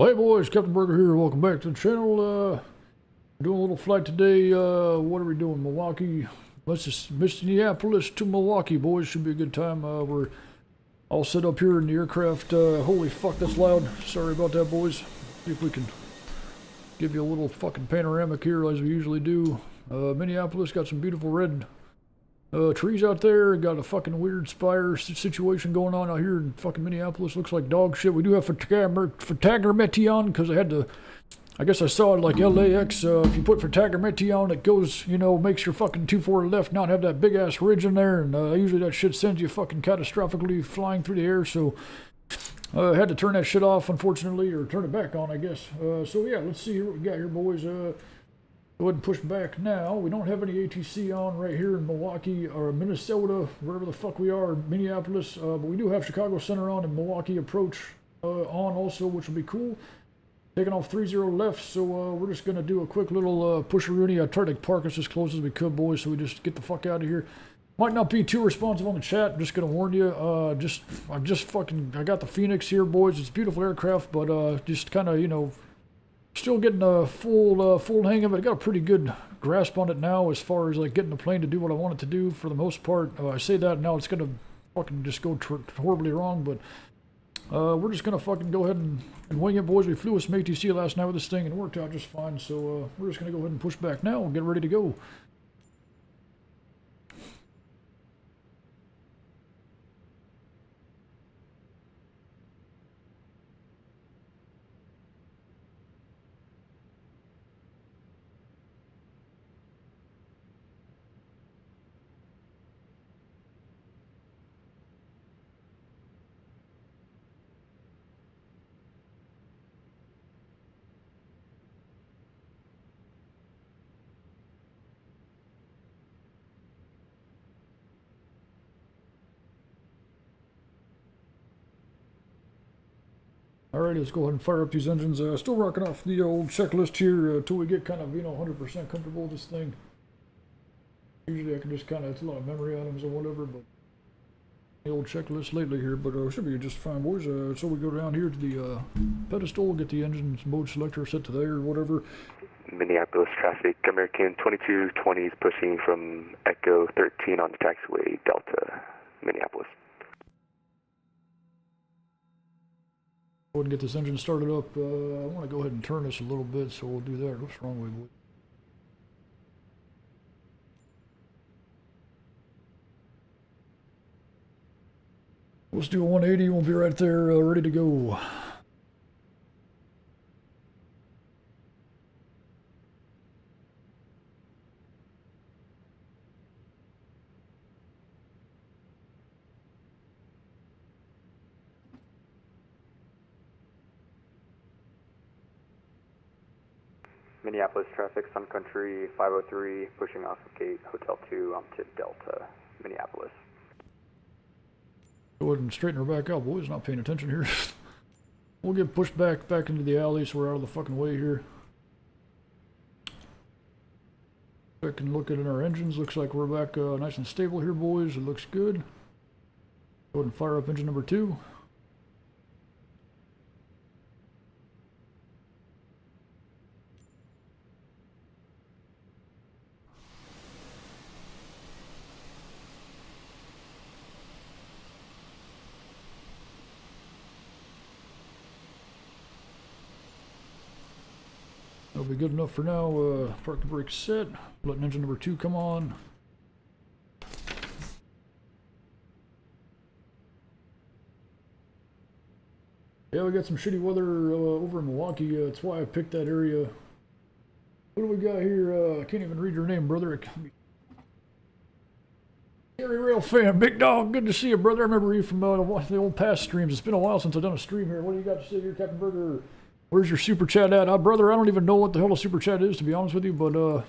Hey boys, Captain Burger here. Welcome back to the channel. Doing a little flight today. What are we doing? Milwaukee, Minneapolis to Milwaukee, boys. Should be a good time. We're all set up here in the aircraft. Holy fuck, that's loud. Sorry about that, boys. See if we can give you a little fucking panoramic here as we usually do. Minneapolis got some beautiful red trees out there. Got a fucking weird spire situation going on out here in fucking Minneapolis. Looks like dog shit. We do have photagrammetry on because I had to. I guess I saw it like LAX. If you put photagrammetry on, it goes, you know, makes your fucking 240 left not have that big ass ridge in there. And usually that shit sends you fucking catastrophically flying through the air. So I had to turn that shit off, unfortunately, or turn it back on, I guess. So yeah, let's see what we got here, boys. Go ahead and push back now. We don't have any ATC on right here in Milwaukee or Minnesota, wherever the fuck we are, Minneapolis. But we do have Chicago Center on and Milwaukee Approach on also, which will be cool. Taking off 30 left, so we're just going to do a quick little pusheroonie. I tried to park us as close as we could, boys, so we just get the fuck out of here. Might not be too responsive on the chat. I'm just going to warn you. I got the Fenix here, boys. It's a beautiful aircraft, but just kind of, you know, still getting a full hang of it. I got a pretty good grasp on it now as far as like getting the plane to do what I want it to do for the most part. I say that now it's gonna fucking just go horribly wrong, but we're just gonna fucking go ahead and wing it, boys. We flew with some ATC last night with this thing and it worked out just fine. So we're just gonna go ahead and push back now and get ready to go. Alright, let's go ahead and fire up these engines. Still rocking off the old checklist here until we get kind of, you know, 100% comfortable with this thing. Usually I can just kind of, it's a lot of memory items or whatever, but the old checklist lately here, but should be just fine, boys. So we go down here to the pedestal, get the engine mode selector set to there or whatever. Minneapolis traffic, American 2220 is pushing from Echo 13 on the taxiway, Delta, Minneapolis. Go ahead and get this engine started up. I want to go ahead and turn this a little bit, so we'll do that. What's wrong with it? Let's do a 180. We'll be right there, ready to go. Minneapolis traffic, Sun Country 503, pushing off of gate Hotel 2 onto Delta, Minneapolis. Go ahead and straighten her back out, boys. Not paying attention here. We'll get pushed back into the alley, so we're out of the fucking way here. I can look at our engines. Looks like we're back nice and stable here, boys. It looks good. Go ahead and fire up engine number 2. That'll be good enough for now. Park the brakes set. Letting engine number 2 come on. Yeah, we got some shitty weather over in Milwaukee. That's why I picked that area. What do we got here? I can't even read your name, brother. Gary Rail fan, big dog. Good to see you, brother. I remember you from the old past streams. It's been a while since I've done a stream here. What do you got to say here, Captain Burger? Where's your super chat at? Brother, I don't even know what the hell a super chat is, to be honest with you, but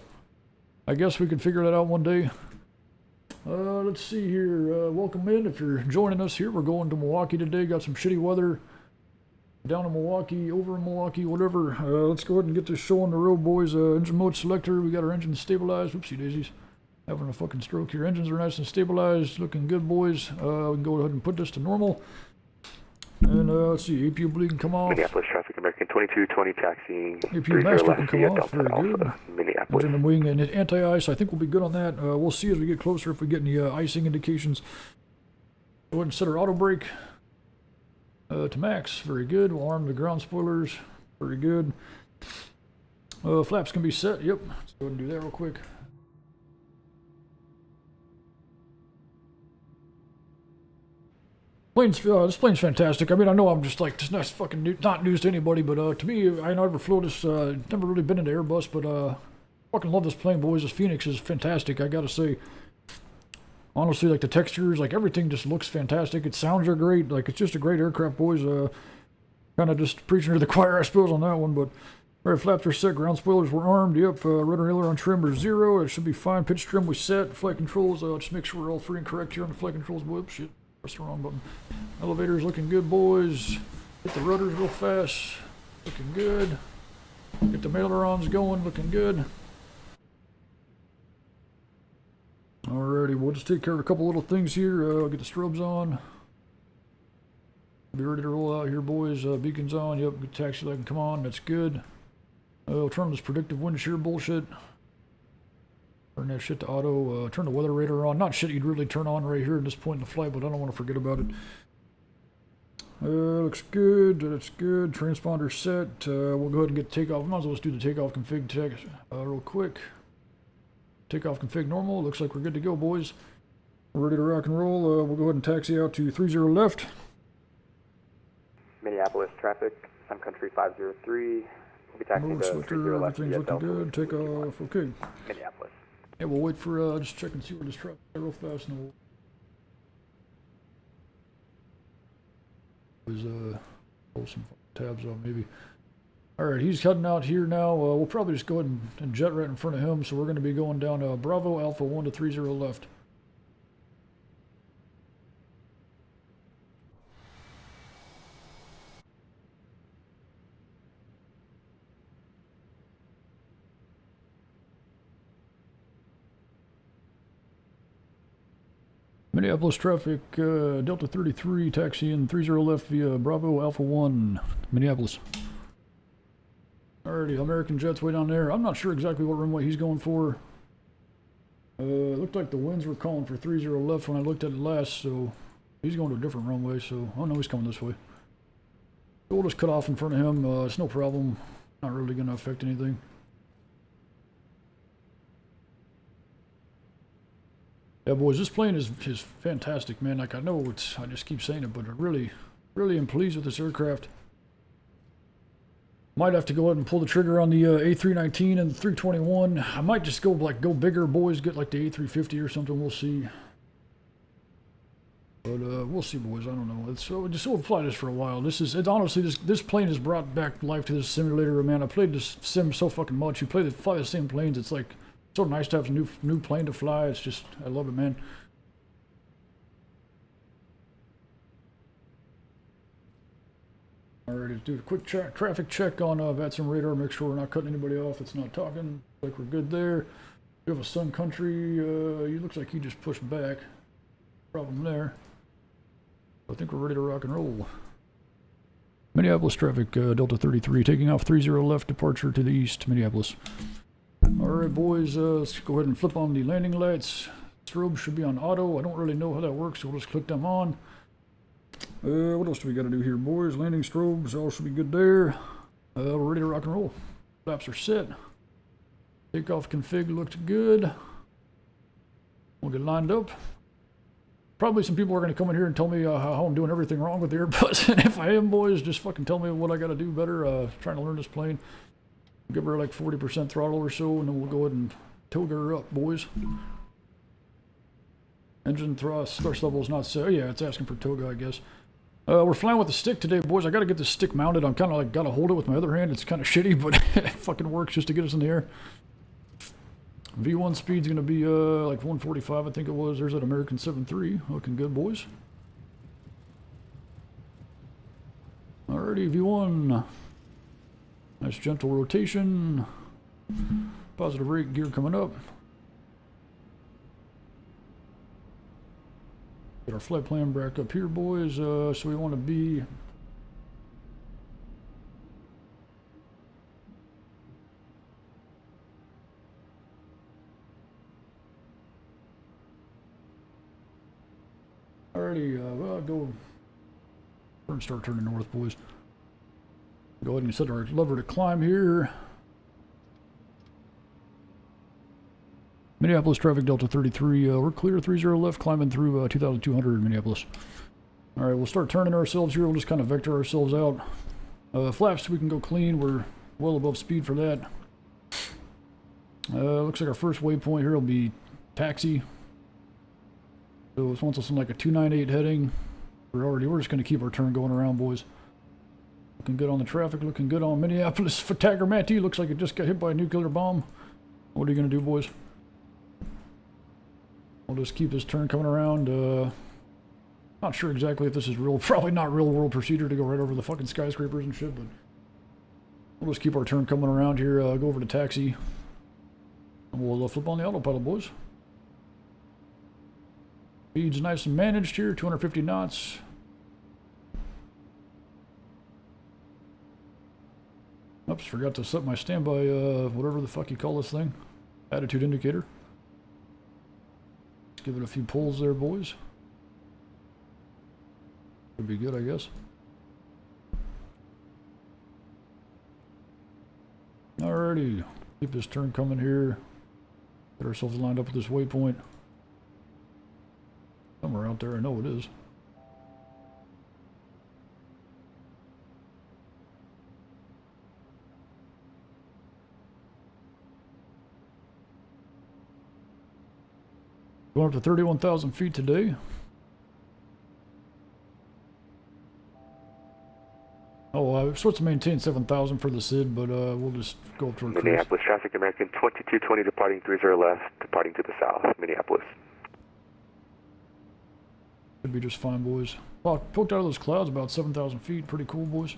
I guess we could figure that out one day. Let's see here. Welcome in. If you're joining us here, we're going to Milwaukee today. Got some shitty weather down in Milwaukee, over in Milwaukee, whatever. Let's go ahead and get this show on the road, boys. Engine mode selector. We got our engine stabilized. Whoopsie daisies. Having a fucking stroke here. Engines are nice and stabilized. Looking good, boys. We can go ahead and put this to normal. And let's see, APU bleed can come off. Minneapolis traffic, American 2220 taxiing. APU master can come off, very good. Alpha, Minneapolis. Engine and wing and anti-ice, I think we'll be good on that. We'll see as we get closer if we get any icing indications. Go ahead and set our auto brake to max, very good. We'll arm the ground spoilers, very good. Flaps can be set, yep. Let's go ahead and do that real quick. This plane's fantastic. I mean, I know I'm just like, this not fucking not news to anybody, but to me, I never flew this, never really been into Airbus, but fucking love this plane, boys. This Fenix is fantastic, I gotta say. Honestly, like the textures, like everything just looks fantastic. It sounds are great, like it's just a great aircraft, boys. Kind of just preaching to the choir, I suppose, on that one, but alright, flaps are set, ground spoilers were armed, yep, rudder and aileron trim are 0, it should be fine. Pitch trim we set, flight controls, just make sure we're all free and correct here on the flight controls, boy. Shit. Press the wrong button. Elevator's looking good, boys. Hit the rudders real fast. Looking good. Get the ailerons going. Looking good. Alrighty, we'll just take care of a couple little things here. Get the strobes on. Be ready to roll out here, boys. Beacons on. Yep, good taxi light can come on. That's good. We'll turn this predictive wind shear bullshit. Turn that shit to auto, turn the weather radar on. Not shit you'd really turn on right here at this point in the flight, but I don't want to forget about it. Looks good, that's good. Transponder set. We'll go ahead and get takeoff. Might as well just do the takeoff config check real quick. Takeoff config normal. Looks like we're good to go, boys. We're ready to rock and roll. We'll go ahead and taxi out to 30 left. Minneapolis traffic, Sun Country 503. We'll be taxiing to 30 left. Everything's looking good. Take off. Okay. Minneapolis. Yeah, we'll wait for, just check and see where this traffic is real fast, and we'll pull some tabs off maybe. Alright, he's heading out here now. We'll probably just go ahead and jet right in front of him, so we're going to be going down Bravo Alpha 1 to 30 left. Minneapolis traffic, Delta 33, taxi in 30 left via Bravo Alpha 1, Minneapolis. Alrighty, American Jet's way down there. I'm not sure exactly what runway he's going for. It looked like the winds were calling for 30 left when I looked at it last, so he's going to a different runway, so I know he's coming this way. So we'll just cut off in front of him, it's no problem. Not really going to affect anything. Yeah, boys, this plane is fantastic, man. Like, I know it's, I just keep saying it, but I really am pleased with this aircraft. Might have to go ahead and pull the trigger on the A319 and the 321. I might just go bigger, boys, get like the A350 or something. We'll see. But we'll see, boys. I don't know. It's we'll fly this for a while. Honestly, this plane has brought back life to this simulator, man. I played this sim so fucking much. You fly the same planes. It's like so nice to have a new plane to fly. It's just, I love it, man. Alright, let's do a quick traffic check on VATSIM radar. Make sure we're not cutting anybody off that's not talking. Like we're good there. We have a Sun Country. He looks like he just pushed back. Problem there. I think we're ready to rock and roll. Minneapolis traffic, Delta 33, taking off 30 left, departure to the east, Minneapolis. Alright, boys, let's go ahead and flip on the landing lights. Strobe should be on auto. I don't really know how that works, so we'll just click them on. What else do we got to do here, boys? Landing strobes, all should be good there. We're ready to rock and roll. Flaps are set. Takeoff config looked good. We'll get lined up. Probably some people are going to come in here and tell me how I'm doing everything wrong with the Airbus. And if I am, boys, just fucking tell me what I got to do better. Trying to learn this plane. Give her like 40% throttle or so, and then we'll go ahead and toga her up, boys. Engine thrust level is not set. Yeah, it's asking for toga, I guess. We're flying with the stick today, boys. I got to get the stick mounted. I'm kind of like got to hold it with my other hand. It's kind of shitty, but it fucking works just to get us in the air. V1 speed's going to be like 145, I think it was. There's that American 7.3. Looking good, boys. Alrighty, V1. Nice gentle rotation. Positive rate gear coming up. Get our flight plan back up here, boys. So we want to be Alrighty, well, go. We're gonna start turning north, boys. Go ahead and set our lever to climb here. Minneapolis traffic Delta 33. We're clear 30 left, climbing through 2,200 Minneapolis. Alright, we'll start turning ourselves here. We'll just kind of vector ourselves out. Flaps, we can go clean. We're well above speed for that. Looks like our first waypoint here will be taxi. So it wants us in like a 298 heading. We're just going to keep our turn going around, boys. Looking good on the traffic, looking good on Minneapolis. Tagger Matty looks like it just got hit by a nuclear bomb. What are you going to do, boys? We'll just keep this turn coming around. Not sure exactly if this is real, probably not real world procedure to go right over the fucking skyscrapers and shit, but we'll just keep our turn coming around here, go over to taxi. And we'll flip on the autopilot, boys. Speed's nice and managed here, 250 knots. Oops, forgot to set my standby, whatever the fuck you call this thing. Attitude indicator. Let's give it a few pulls there, boys. Would be good, I guess. Alrighty, keep this turn coming here. Get ourselves lined up with this waypoint. Somewhere out there, I know it is. Going up to 31,000 feet today. Oh, I was supposed to maintain 7,000 for the SID, but we'll just go up to our cruise. Minneapolis traffic, American 2220 departing 30 left, departing to the south, Minneapolis. Should be just fine, boys. Well, poked out of those clouds about 7,000 feet. Pretty cool, boys.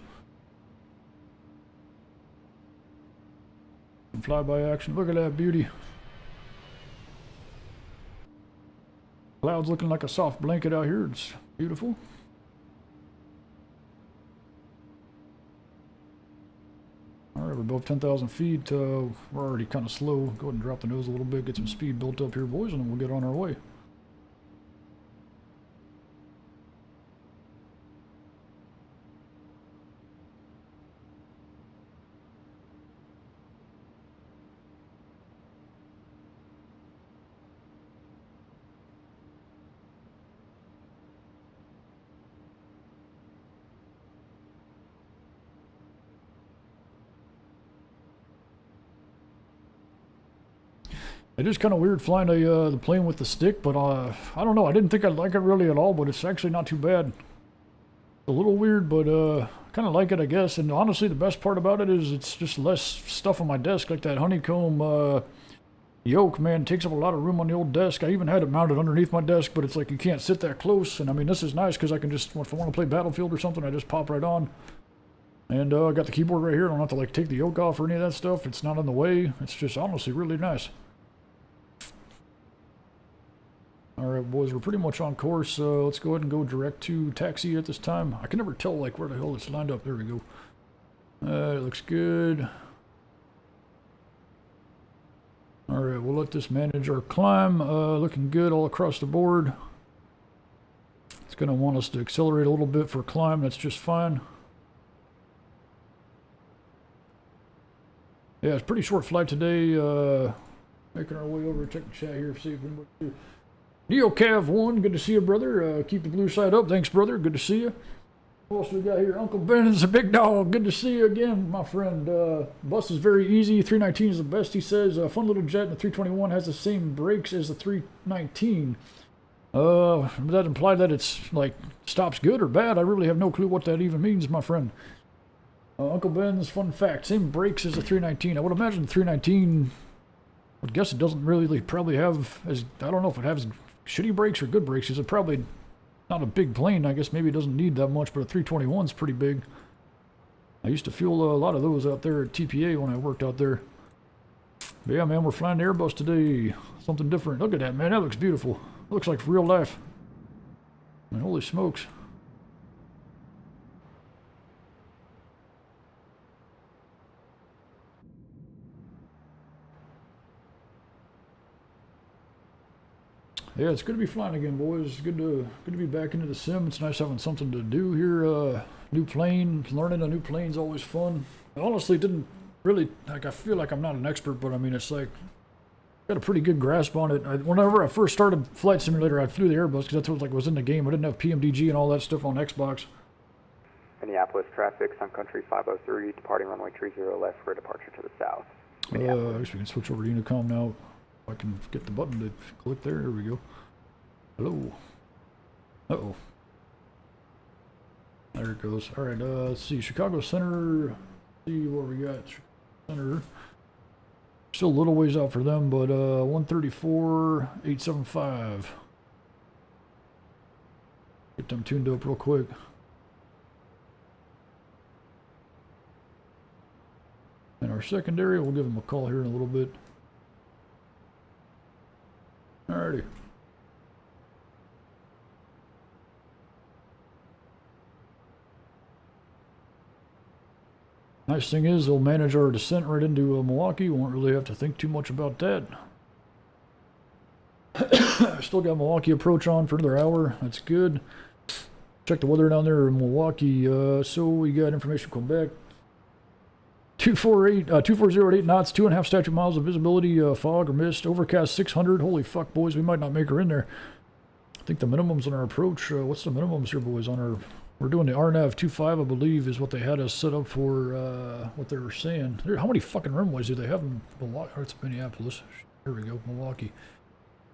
Some flyby action. Look at that beauty. Clouds looking like a soft blanket out here. It's beautiful. Alright, we're above 10,000 feet. We're already kind of slow. Go ahead and drop the nose a little bit, get some speed built up here, boys, and then we'll get on our way. It is kind of weird flying the plane with the stick, but I don't know. I didn't think I'd like it really at all, but it's actually not too bad. A little weird, but kind of like it, I guess. And honestly, the best part about it is it's just less stuff on my desk, like that honeycomb yoke, man. Takes up a lot of room on the old desk. I even had it mounted underneath my desk, but it's like you can't sit that close. And I mean, this is nice because I can just, if I want to play Battlefield or something, I just pop right on. And I got the keyboard right here. I don't have to like take the yoke off or any of that stuff. It's not in the way. It's just honestly really nice. Alright, boys, we're pretty much on course. Let's go ahead and go direct to taxi at this time. I can never tell like where the hell it's lined up. There we go. It looks good. Alright, we'll let this manage our climb. Looking good all across the board. It's going to want us to accelerate a little bit for climb. That's just fine. Yeah, it's a pretty short flight today. Making our way over, check the chat here, see if anybody's here. NeoCav1, good to see you, brother. Keep the blue side up. Thanks, brother. Good to see you. What else we got here? Uncle Ben is a big dog. Good to see you again, my friend. Bus is very easy. 319 is the best, he says. Fun little jet, and the 321 has the same brakes as the 319. Does that imply that it's, like, stops good or bad? I really have no clue what that even means, my friend. Uncle Ben's fun fact. Same brakes as the 319. I would imagine the 319... I guess it doesn't really probably have as, I don't know if it has shitty brakes or good brakes. It's probably not a big plane. I guess maybe it doesn't need that much, but a 321's pretty big. I used to fuel a lot of those out there at TPA when I worked out there. But yeah, man, we're flying the Airbus today. Something different. Look at that, man. That looks beautiful. It looks like real life. I mean, holy smokes. Yeah, it's good to be flying again, boys. It's good to be back into the sim. It's nice having something to do here. New plane, learning a new plane's always fun. I honestly didn't really like. I feel like I'm not an expert, but I mean, it's like got a pretty good grasp on it. Whenever I first started Flight Simulator, I flew the Airbus because that's what was in the game. I didn't have PMDG and all that stuff on Xbox. Minneapolis traffic, Sun Country 503, departing runway 30 left for departure to the south. I guess we can switch over to Unicom now. If I can get the button to click there. Here we go. Hello. Uh-oh. There it goes. All right, let's see. Chicago Center. Let's see what we got. Chicago Center. Still a little ways out for them, but 134.875. Get them tuned up real quick. And our secondary, we'll give them a call here in a little bit. Alrighty. Nice thing is they'll manage our descent right into Milwaukee. Won't really have to think too much about that. Still got Milwaukee approach on for another hour. That's good. Check the weather down there in Milwaukee. So we got information from Quebec. 240 at 8 knots, 2.5 statute miles of visibility, fog or mist, overcast 600. Holy fuck, boys, we might not make her in there. I think the minimums on our approach, what's the minimums here, boys, on our, we're doing the RNAV 25, I believe, is what they had us set up for, what they were saying. How many fucking runways do they have in Milwaukee? Oh, it's Minneapolis. Here we go, Milwaukee.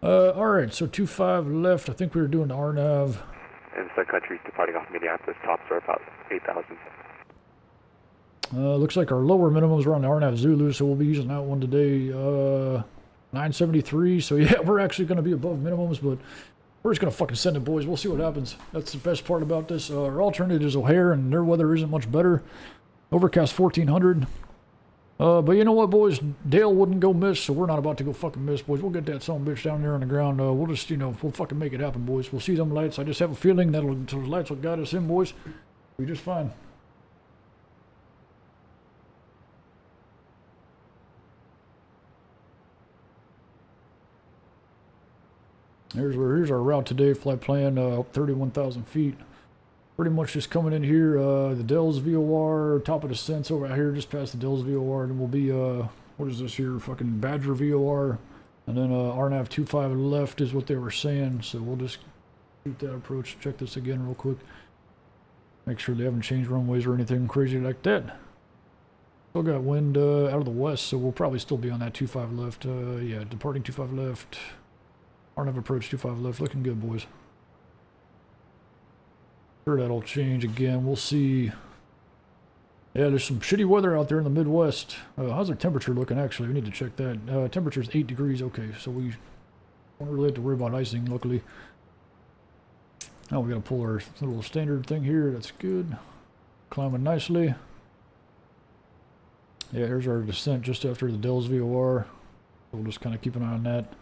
Alright, so 25 left. I think we were doing the RNAV. And Sun Country's departing off Minneapolis, tops are about 8,000. Looks like our lower minimums are on the RNAV Zulu, so we'll be using that one today. 973, so yeah, we're actually going to be above minimums, but we're just going to fucking send it, boys. We'll see what happens. That's the best part about this. Our alternative is O'Hare, and their weather isn't much better. Overcast 1400. But you know what, boys? Dale wouldn't go miss, so we're not about to go fucking miss, boys. We'll get that son of a bitch down there on the ground. We'll just, we'll fucking make it happen, boys. We'll see them lights. I just have a feeling that those lights will guide us in, boys. We'll be just fine. Here's our route today, flight plan, up 31,000 feet. Pretty much just coming in here, the Dells VOR, top of the descents over here, just past the Dells VOR, and we'll be, what is this here, fucking Badger VOR, and then RNAV 25 left is what they were saying, so we'll just shoot that approach, check this again real quick. Make sure they haven't changed runways or anything crazy like that. Still got wind out of the west, so we'll probably still be on that 25 left, yeah, departing 25 left. RNAV approach 25 left, looking good, boys. Sure, that'll change again. We'll see. Yeah, there's some shitty weather out there in the Midwest. How's our temperature looking, actually? We need to check that. Temperature's 8 degrees. Okay, so we don't really have to worry about icing, luckily. Now we gotta pull our little standard thing here. That's good. Climbing nicely. Yeah, here's our descent just after the Dells VOR. We'll just kind of keep an eye on that.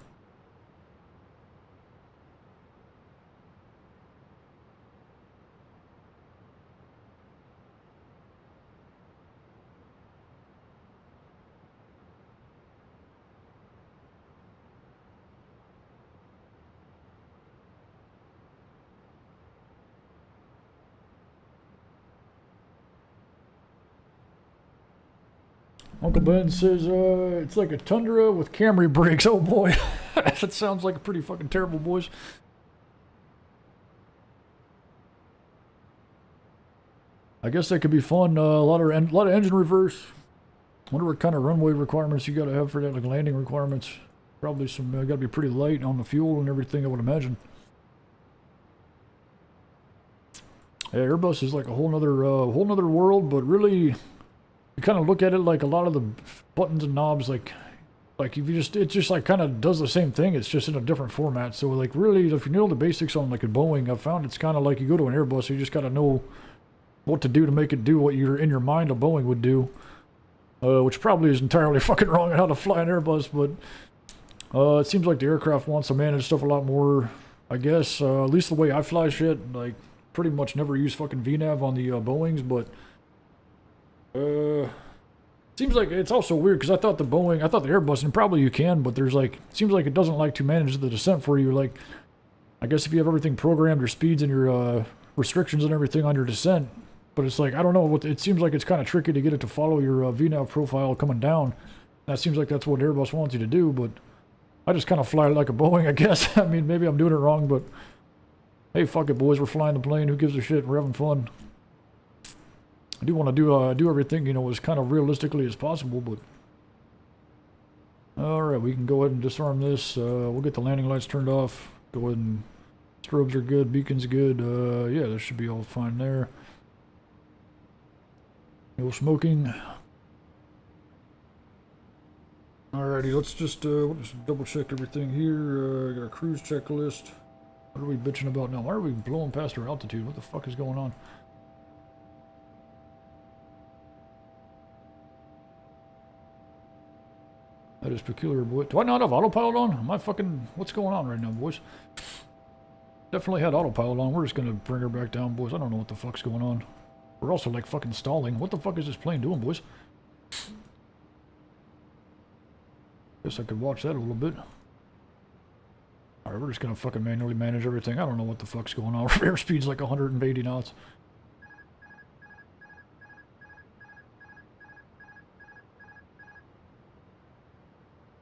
Uncle Ben says, it's like a Tundra with Camry brakes. Oh boy, that sounds like a pretty fucking terrible, boys. I guess that could be fun. A lot of engine reverse. Wonder what kind of runway requirements you got to have for that, like landing requirements. Probably some, got to be pretty light on the fuel and everything, I would imagine. Yeah, Airbus is like a whole nother world, but really, you kind of look at it like a lot of the buttons and knobs, like if you just, it just like kind of does the same thing. It's just in a different format. So like really, if you know the basics on like a Boeing, I've found it's kind of like you go to an Airbus, you just got to know what to do to make it do what you're in your mind a Boeing would do. Which probably is entirely fucking wrong on how to fly an Airbus, but it seems like the aircraft wants to manage stuff a lot more, I guess. At least the way I fly shit, like pretty much never use fucking VNAV on the Boeings, but Seems like it's also weird because I thought the Airbus, and probably you can, but there's like, seems like it doesn't like to manage the descent for you. Like, I guess if you have everything programmed, your speeds and your restrictions and everything on your descent, but it's like, I don't know, it seems like it's kind of tricky to get it to follow your VNAV profile coming down. That seems like that's what Airbus wants you to do, but I just kind of fly like a Boeing, I guess. I mean, maybe I'm doing it wrong, but hey, fuck it, boys, we're flying the plane. Who gives a shit? We're having fun. I do want to do everything, you know, as kind of realistically as possible, but... Alright, we can go ahead and disarm this. We'll get the landing lights turned off. Go ahead and... Strobes are good, beacons good. Yeah, this should be all fine there. No smoking. Alrighty, let's just double check everything here. Got a cruise checklist. What are we bitching about now? Why are we blowing past our altitude? What the fuck is going on? That is peculiar, boy. Do I not have autopilot on? Am I fucking... What's going on right now, boys? Definitely had autopilot on. We're just gonna bring her back down, boys. I don't know what the fuck's going on. We're also, like, fucking stalling. What the fuck is this plane doing, boys? Guess I could watch that a little bit. Alright, we're just gonna fucking manually manage everything. I don't know what the fuck's going on. Airspeed's like 180 knots.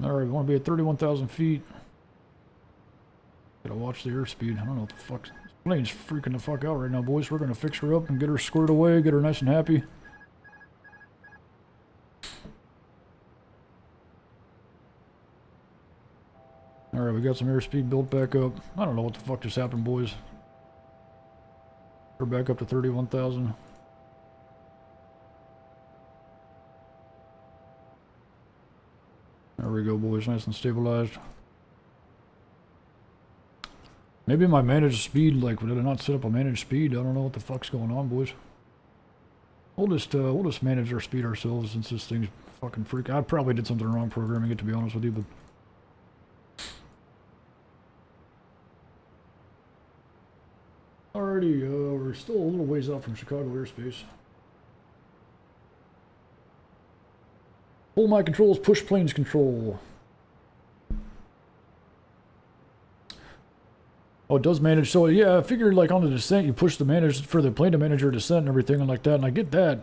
Alright, we want to be at 31,000 feet. Gotta watch the airspeed. I don't know what the fuck. This plane's freaking the fuck out right now, boys. We're gonna fix her up and get her squared away, get her nice and happy. Alright, we got some airspeed built back up. I don't know what the fuck just happened, boys. We're back up to 31,000. There we go, boys. Nice and stabilized. Maybe my managed speed, like, did I not set up a managed speed? I don't know what the fuck's going on, boys. We'll just manage our speed ourselves since this thing's fucking freak. I probably did something wrong programming it, to be honest with you, but... Alrighty, we're still a little ways out from Chicago airspace. Pull my controls, push planes control. Oh, it does manage. So yeah, I figured like on the descent, you push the manage for the plane to manage your descent and everything and like that, and I get that.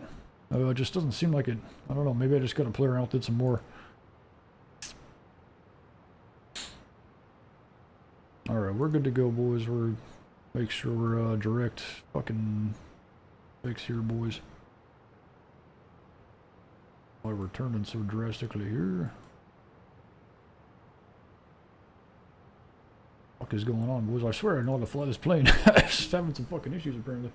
It just doesn't seem like it. I don't know. Maybe I just got to play around with it some more. All right, we're good to go, boys. We're make sure we're direct fucking fix here, boys. Why we're turning so drastically here? What is going on, boys? I swear I know how to fly this plane. Just having some fucking issues apparently.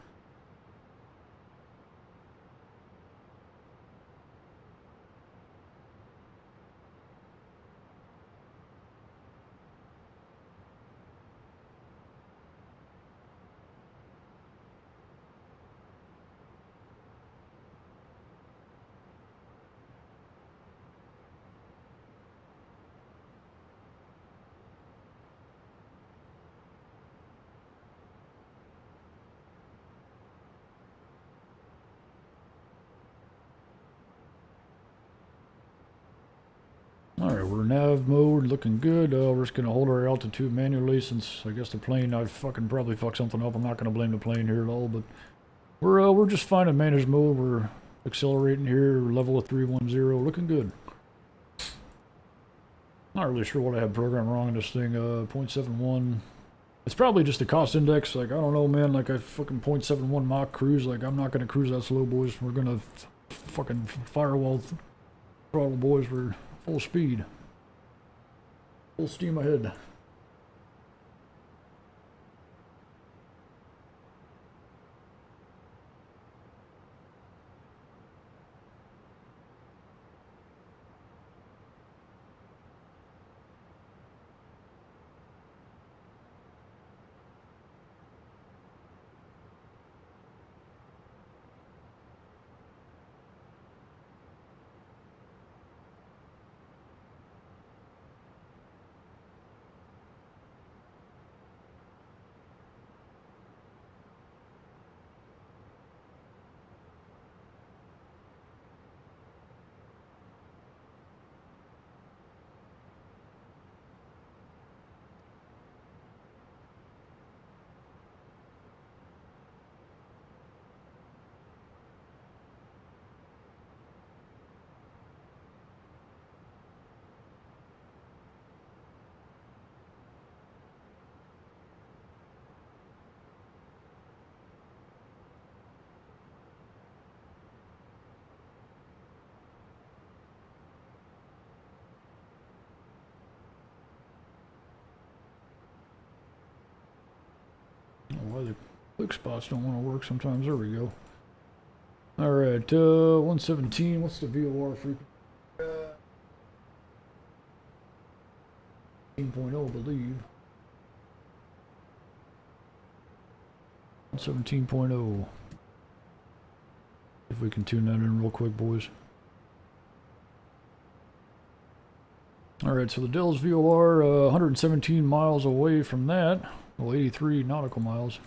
Alright, we're nav mode, looking good. We're just gonna hold our altitude manually since I guess the plane, I fucking probably fucked something up. I'm not gonna blame the plane here at all, but we're just fine in managed mode. We're accelerating here, level of 310, looking good. Not really sure what I had programmed wrong in this thing. 0.71. It's probably just the cost index. Like, I don't know, man. Like, I fucking 0.71 Mach cruise. Like, I'm not gonna cruise that slow, boys. We're gonna fucking firewall throttle, boys. We're full speed. Full steam ahead. don't know why the click spots don't want to work sometimes. There we go. Alright, 117. What's the VOR frequency? 17.0, I believe. 17.0. If we can tune that in real quick, boys. Alright, so the Dell's VOR, 117 miles away from that. Well, 83 nautical miles.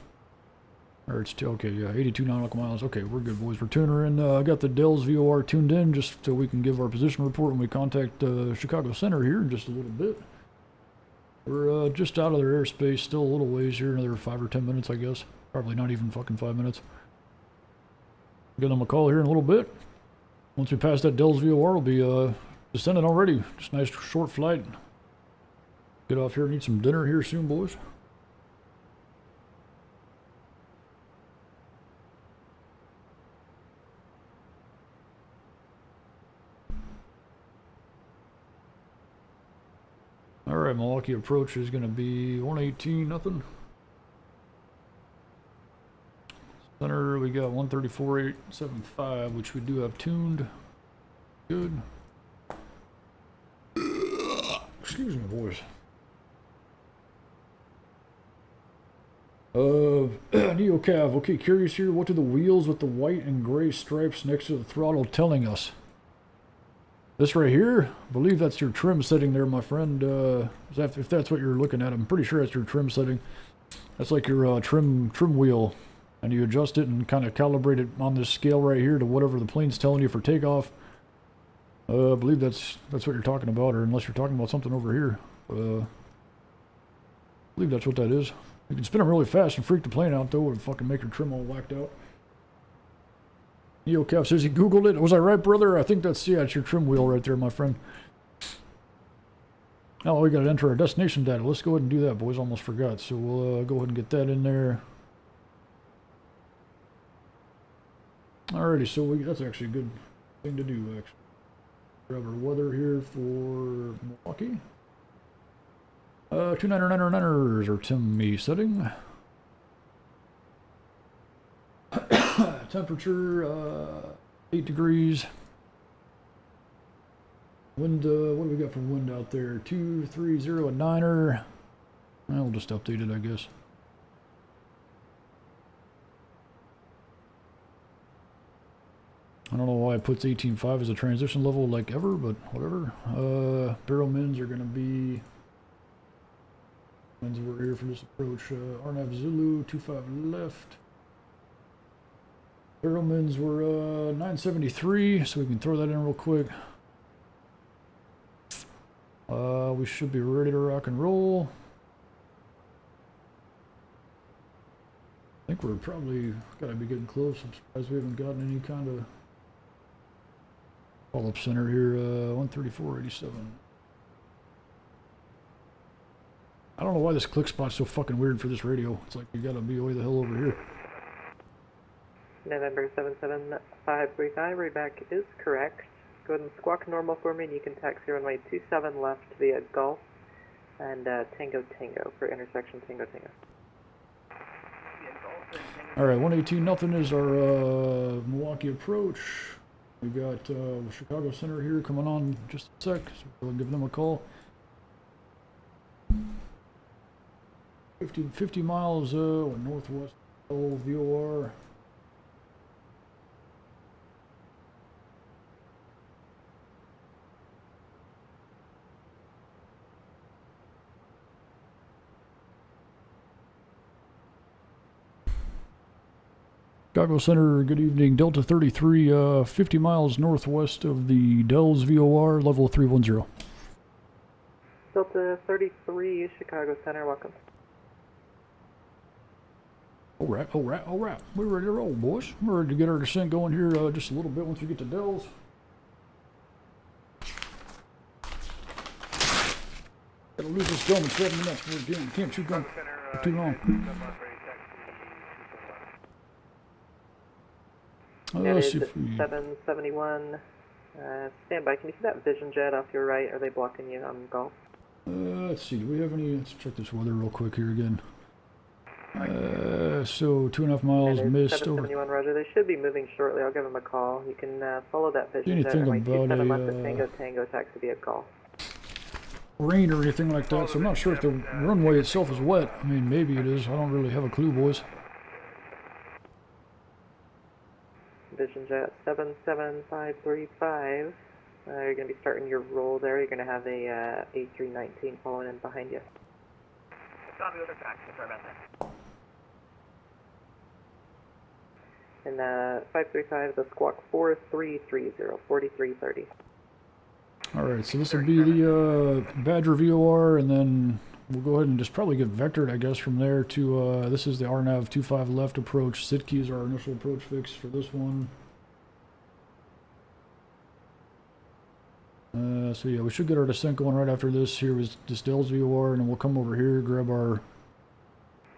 Or it's okay, yeah, 82 nautical miles. Okay, we're good, boys. We're tuning her in. I got the Dell's VOR tuned in just so we can give our position report when we contact Chicago Center here in just a little bit. We're just out of their airspace, still a little ways here, another 5 or 10 minutes, I guess. Probably not even fucking 5 minutes. Give them a call here in a little bit. Once we pass that Dell's VOR, we'll be descending already. Just a nice short flight. Get off here and eat some dinner here soon, boys. Alright, Milwaukee approach is going to be 118, nothing. Center, we got 134.875, which we do have tuned. Good. Excuse me, boys. Neocav, okay, curious here, what do the wheels with the white and gray stripes next to the throttle telling us? This right here, I believe that's your trim setting there, my friend. If that's what you're looking at, I'm pretty sure that's your trim setting. That's like your trim wheel. And you adjust it and kind of calibrate it on this scale right here to whatever the plane's telling you for takeoff. I believe that's what you're talking about, or unless you're talking about something over here. I believe that's what that is. You can spin them really fast and freak the plane out, though, and fucking make your trim all whacked out. NeoCap says he Googled it. Was I right, brother? I think that's, yeah, it's your trim wheel right there, my friend. Now we got to enter our destination data. Let's go ahead and do that, boys. Almost forgot. So we'll go ahead and get that in there. Alrighty, so that's actually a good thing to do, actually. Grab our weather here for Milwaukee. 2999ers are Tim setting. Temperature, 8 degrees. Wind, what do we got for wind out there? 230 a 9er. Well, we'll just update it, I guess. I don't know why it puts 18.5 as a transition level like ever, but whatever. Barrel mins are going to be... Mins were here for this approach. RNAV Zulu, 25 left. Barrel mins were 973, so we can throw that in real quick. We should be ready to rock and roll. I think we're probably got to be getting close. I'm surprised we haven't gotten any kind of... Call-up center here, 134.87. I don't know why this click spot's so fucking weird for this radio. It's like you gotta be way the hell over here. November 77535, readback is correct. Go ahead and squawk normal for me and you can taxi runway 27 left via Gulf and Tango Tango for intersection Tango Tango. Alright, 118 nothing is our Milwaukee approach. We got Chicago Center here coming on just a sec, so we'll give them a call. 50 miles northwest VOR. Chicago Center, good evening. Delta 33, 50 miles northwest of the Dell's VOR, level 310. Delta 33, Chicago Center, welcome. Alright. We're ready to roll, boys. We're ready to get our descent going here just a little bit once we get to Dell's. Gotta lose this gum in 7 minutes. We can't chew gum for too long. Let's see if we... 771, stand by. Can you see that vision jet off your right? Are they blocking you on Gulf? let's see, do we have any... Let's check this weather real quick here again. So 2.5 miles missed over. 771 Roger. They should be moving shortly. I'll give them a call. You can follow that vision. Anything runway about 27 a, left at Tango Tango, taxi via golf. Rain or anything like that, so I'm not sure if the runway itself is wet. I mean, maybe it is. I don't really have a clue, boys. Vision jet 77535. You're going to be starting your roll there. You're going to have a A319 following in behind you. Copy with our tracks. Sorry about that. And 535, the squawk 4330, 4330. Alright, so this will be the Badger VOR, and then we'll go ahead and just probably get vectored, I guess, from there to, this is the RNAV 25 left approach. Sitkey is our initial approach fix for this one. So yeah, we should get our descent going right after this. Here was this Dell's VOR, and then we'll come over here, grab our...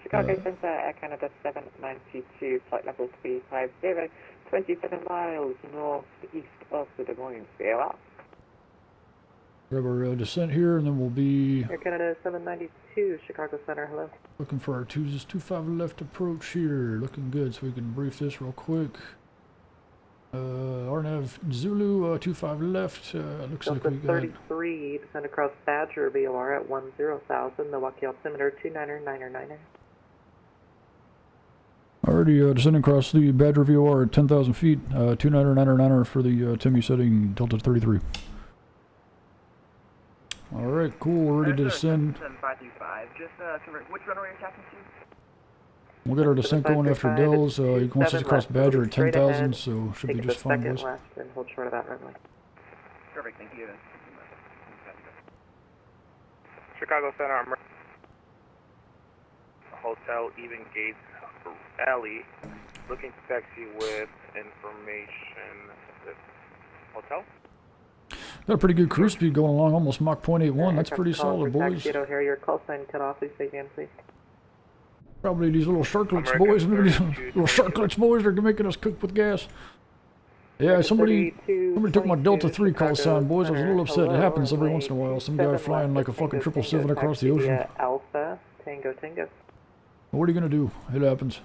Chicago Center, Air Canada 792, flight level 350, 27 miles northeast of the Des Moines. VOR. Grab our descent here, and then we'll be Air Canada 792, Chicago Center, hello. looking for our 25 left approach here. Looking good, so we can brief this real quick. RNAV Zulu 25 left. Looks like we got 33, descend across Badger VOR at 10,000, Milwaukee altimeter 299er. already descending across the Badger VOR at 10,000 feet. 299er for the Timmy setting Delta 33. All right, cool. We're ready to descend. 7535. Just which runway are you attacking to? We'll get our descent going after Dells. He wants us to cross Badger at 10,000, so should be just fine, boys. Second left and hold short of that runway. Perfect, thank you. Chicago Center, I'm Hotel Even Gates Alley, looking to taxi with information. Hotel? Got a pretty good cruise speed going along, almost Mach 0.81. That's pretty solid, boys. Taxi at O'Hare, your call sign cut off, please say again, please. Probably these little sharklets, boys. Maybe these little sharklets, boys, are making us cook with gas. Yeah, somebody took my Delta 3 call sign, boys. I was a little upset. It happens every once in a while. Some guy flying like a fucking 777 across the ocean. Alpha, Tango Tango. What are you gonna do? It happens.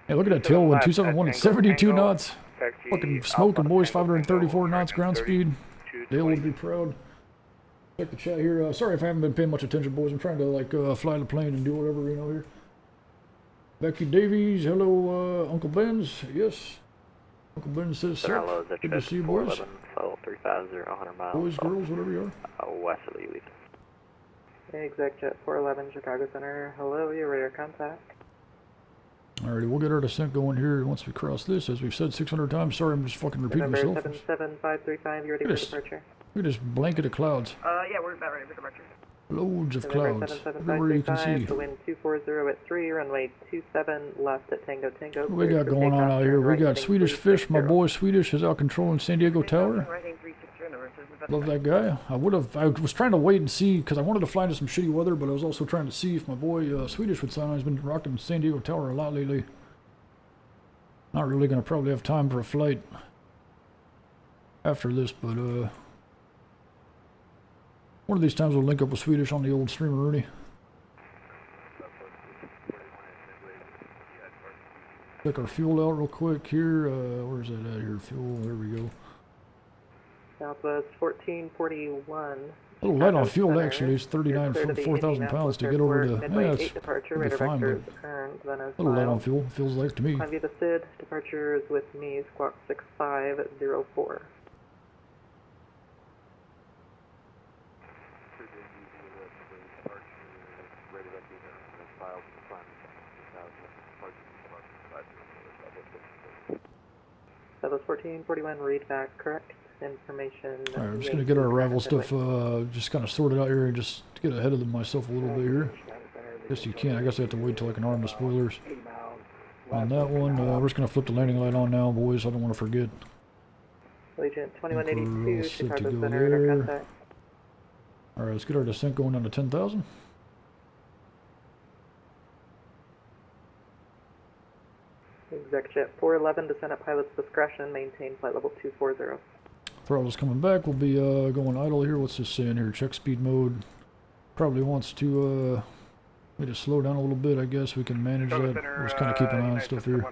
Hey, look at that tailwind, 271 at 72 knots. Fucking smoking, boys. 534 knots ground speed. Dale would be proud. Check the chat here. Sorry if I haven't been paying much attention, boys. I'm trying to like fly the plane and do whatever, you know, here. Becky Davies, hello, Uncle Ben's. Yes. Uncle Ben says, "Sir, good to see you, boys. 350, 100 miles. Boys, girls, whatever you are." West of you. Exec Jet 411, Chicago Center. Hello, you're ready to contact. Alrighty, we'll get our descent going here once we cross this. As we've said 600 times. Sorry, I'm just fucking repeating myself. 77535, you ready for departure? Look at this blanket of clouds. Yeah, we're about ready for departure. Loads of clouds. Everywhere you can see. The wind 240 at 3, runway 27 left at Tango Tango. What we got going on out here? We got Swedish Fish. My boy Swedish is out controlling San Diego Tower. Love that guy. I was trying to wait and see because I wanted to fly into some shitty weather, but I was also trying to see if my boy Swedish would sign on. He's been rocking San Diego Tower a lot lately. Not really gonna probably have time for a flight after this, but one of these times we'll link up with Swedish on the old streamer Rooney. Check our fuel out real quick here. Where's that at here? Fuel, there we go. Southwest 1441. A little light on fuel actually. It's 4,000 pounds to get over to. Yeah, it's pretty fine, but a little light on fuel. Feels like to me. Climb via the SID. Departure is with me. Squawk 6504. Southwest 1441. Read back correct information. Alright, I'm just gonna get our arrival stuff just kind of sorted out here and just get ahead of them myself a little bit here. Guess you can. I guess I have to wait till I can arm the spoilers. On that one, we're just gonna flip the landing light on now, boys. I don't want to forget. Allegiant 2182, Chicago go Center, there. contact. Alright, let's get our descent going down to 10,000. Exec Jet 411, descend at pilot's discretion, maintain flight level 240. Throttle's coming back. We'll be going idle here. What's this saying here? Check speed mode. Probably wants to We just slow down a little bit, I guess we can manage that. We'll just kind of keep an eye on stuff here.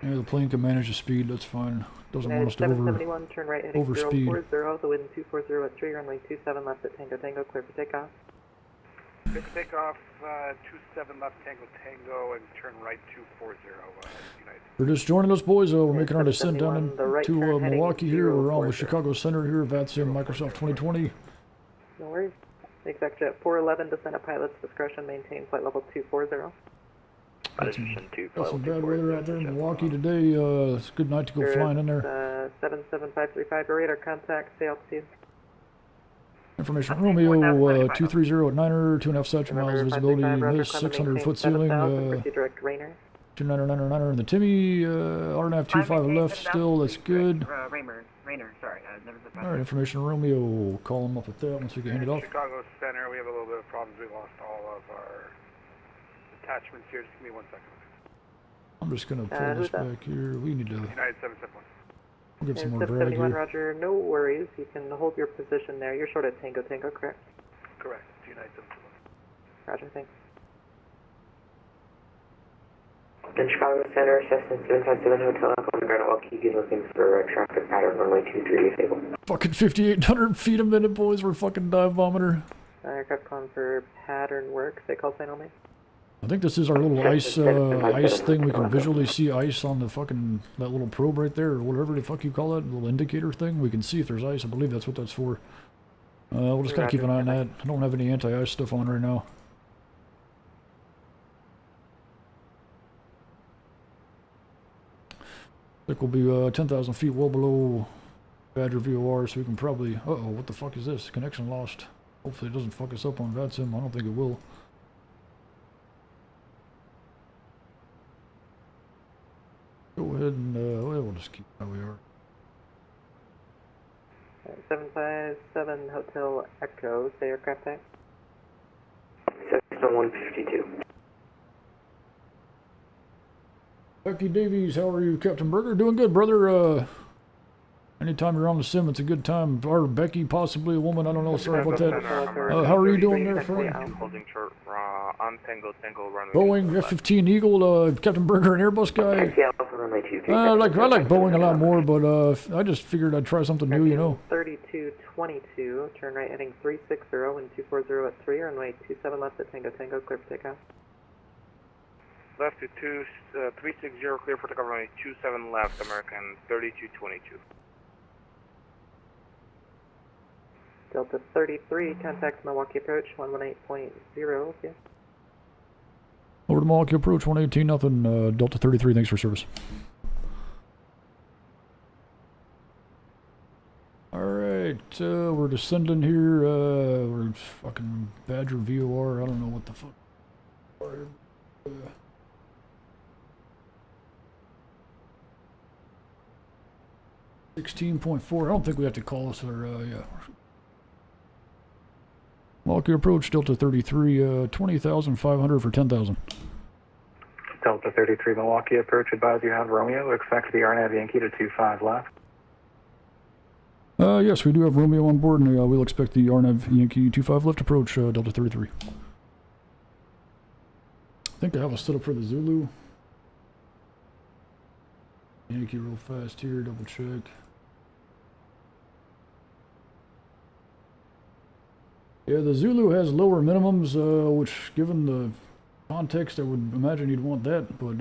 Yeah, the plane can manage the speed, that's fine. Doesn't want us to 771, turn right heading overspeed. 040, the wind 240 at 3, runway 27 left at Tango Tango, clear for takeoff. Clear for takeoff, 27 left Tango Tango, and turn right 240, United. For just joining us, boys, we're making our descent down 771, the right into turn heading Milwaukee here. We're on with 040. Chicago Center here, VATSIM, Microsoft 2020. No worries. ExecJet 411, descend at pilot's discretion, maintain flight level 240. Got some bad weather out there in Milwaukee today. It's a good night to go flying in there. 77535, radar contact, stay altitude. Information, Romeo 230 at Niner, 2.5 satchel miles, visibility, miss 600 foot ceiling, proceed direct Rainer. 2999 in the Timmy, RNAV 25 left still, that's good. Rainer, sorry, I never said Alright, information, Romeo, call him up with that once we get handed off. Chicago Center, we have a little bit of problems. We lost all of our attachments here. Just give me 1 second. I'm just gonna pull this back here. We need to United 771. we'll get some more drag 771, here. Roger, no worries. You can hold your position there. You're short at Tango Tango, correct? Correct. United 771. Roger, thanks. The Chicago Center, Cessna 757 Hotel, Alpha Grand Milwaukee, looking for a traffic pattern runway 23 disabled. Fucking 5,800 feet a minute, boys. We're fucking dive bomber. Aircraft calling for pattern work. Say call sign only. I think this is our little ice thing. We can visually see ice on the fucking, that little probe right there, or whatever the fuck you call it, little indicator thing. We can see if there's ice. I believe that's what that's for. We'll just kind of keep an eye on that. I don't have any anti-ice stuff on right now. I think we'll be 10,000 feet well below Badger VOR, so we can probably... Uh-oh, what the fuck is this? Connection lost. Hopefully it doesn't fuck us up on VATSIM. I don't think it will. Go ahead and, well, we'll just keep how we are. 757 Hotel Echo, say aircraft type. Cessna 152. Becky Davies, how are you, Captain Berger? Doing good, brother. Anytime you're on the sim, it's a good time. Or Becky, possibly a woman, I don't know, sorry about that. How are you doing there, friend? Holding short on Tango Tango runway. Boeing F-15 Eagle, Captain Berger, an Airbus guy. I like Boeing a lot more, but I just figured I'd try something new, you know. 3222, turn right heading 360 and 240 at 3, runway 27 left at Tango Tango, clear for takeoff. Left to 360, clear for takeoff runway 27 left, American 3222. Delta 33, contact Milwaukee approach 118.0, yeah. Over to Milwaukee approach, 118, nothing, Delta 33, thanks for service. Alright, we're descending here, we're fucking Badger VOR, I don't know what the fuck. 16.4, I don't think we have to call us, or, yeah. Milwaukee approach, Delta 33, 20,500 for 10,000. Delta 33 Milwaukee approach, advise you have Romeo, expect the RNAV Yankee to 25 left. Yes, we do have Romeo on board, and we'll expect the RNAV Yankee 25 left approach, Delta 33. I think I have a setup for the Zulu. Yankee real fast here, double check. Yeah, the Zulu has lower minimums, which, given the context, I would imagine you'd want that, but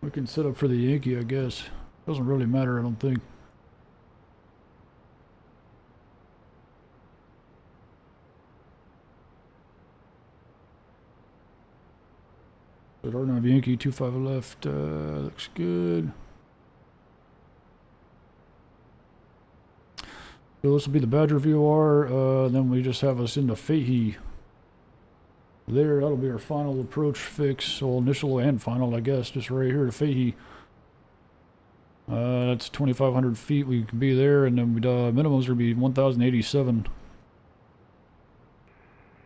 we can set up for the Yankee, I guess. Doesn't really matter, I don't think. But RNAV Yankee 25 left, looks good. So this will be the Badger VOR, then we just have us into Fahey. There, that'll be our final approach fix, well, initial and final, I guess, just right here to Fahey. That's 2,500 feet, we can be there, and then minimums will be 1,087.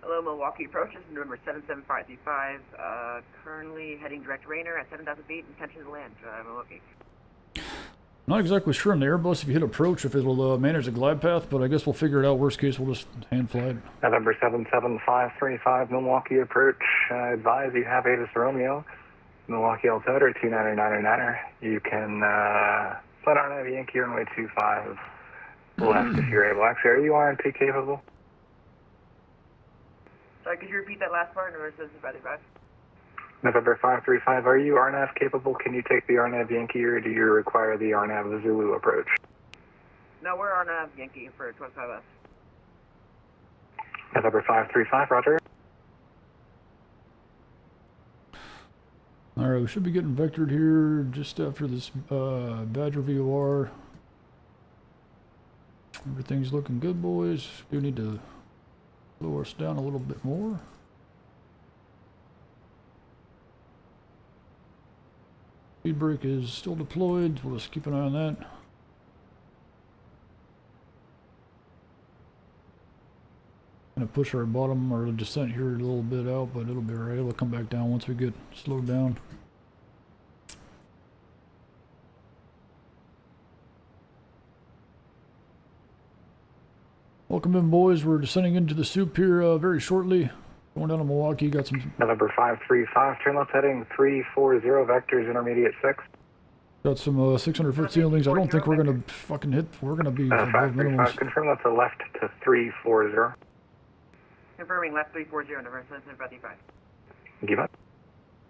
Hello, Milwaukee approach, this is November 77535, currently heading direct Rainer at 7,000 feet, intention to land, Milwaukee. Not exactly sure on the Airbus if you hit approach if it'll manage the glide path, but I guess we'll figure it out. Worst case, we'll just hand fly it. November 77535, Milwaukee approach. Advise you have Avis Romeo, Milwaukee altimeter 2999er. You can flat RNAV Yankee runway 25 left if you're able. Actually, are you RNP capable? Sorry, could you repeat that last part? November 775. November 535, are you RNAV capable? Can you take the RNAV Yankee or do you require the RNAV Zulu approach? No, we're on Yankee for 25F. November 535, roger. Alright, we should be getting vectored here just after this Badger VOR. Everything's looking good, boys. Do need to lower us down a little bit more. Speed brake is still deployed. We'll just keep an eye on that. Gonna push our bottom or descent here a little bit out, but it'll be alright. It'll come back down once we get slowed down. Welcome in, boys. We're descending into the soup here very shortly. Going down to Milwaukee. Got some. November 535, turn left heading 340, vectors intermediate 6. Got some 600-foot ceilings. I don't think we're gonna fucking hit. We're gonna be above 535, confirm that's a left to 340. Confirming left 340, November 775. Give up.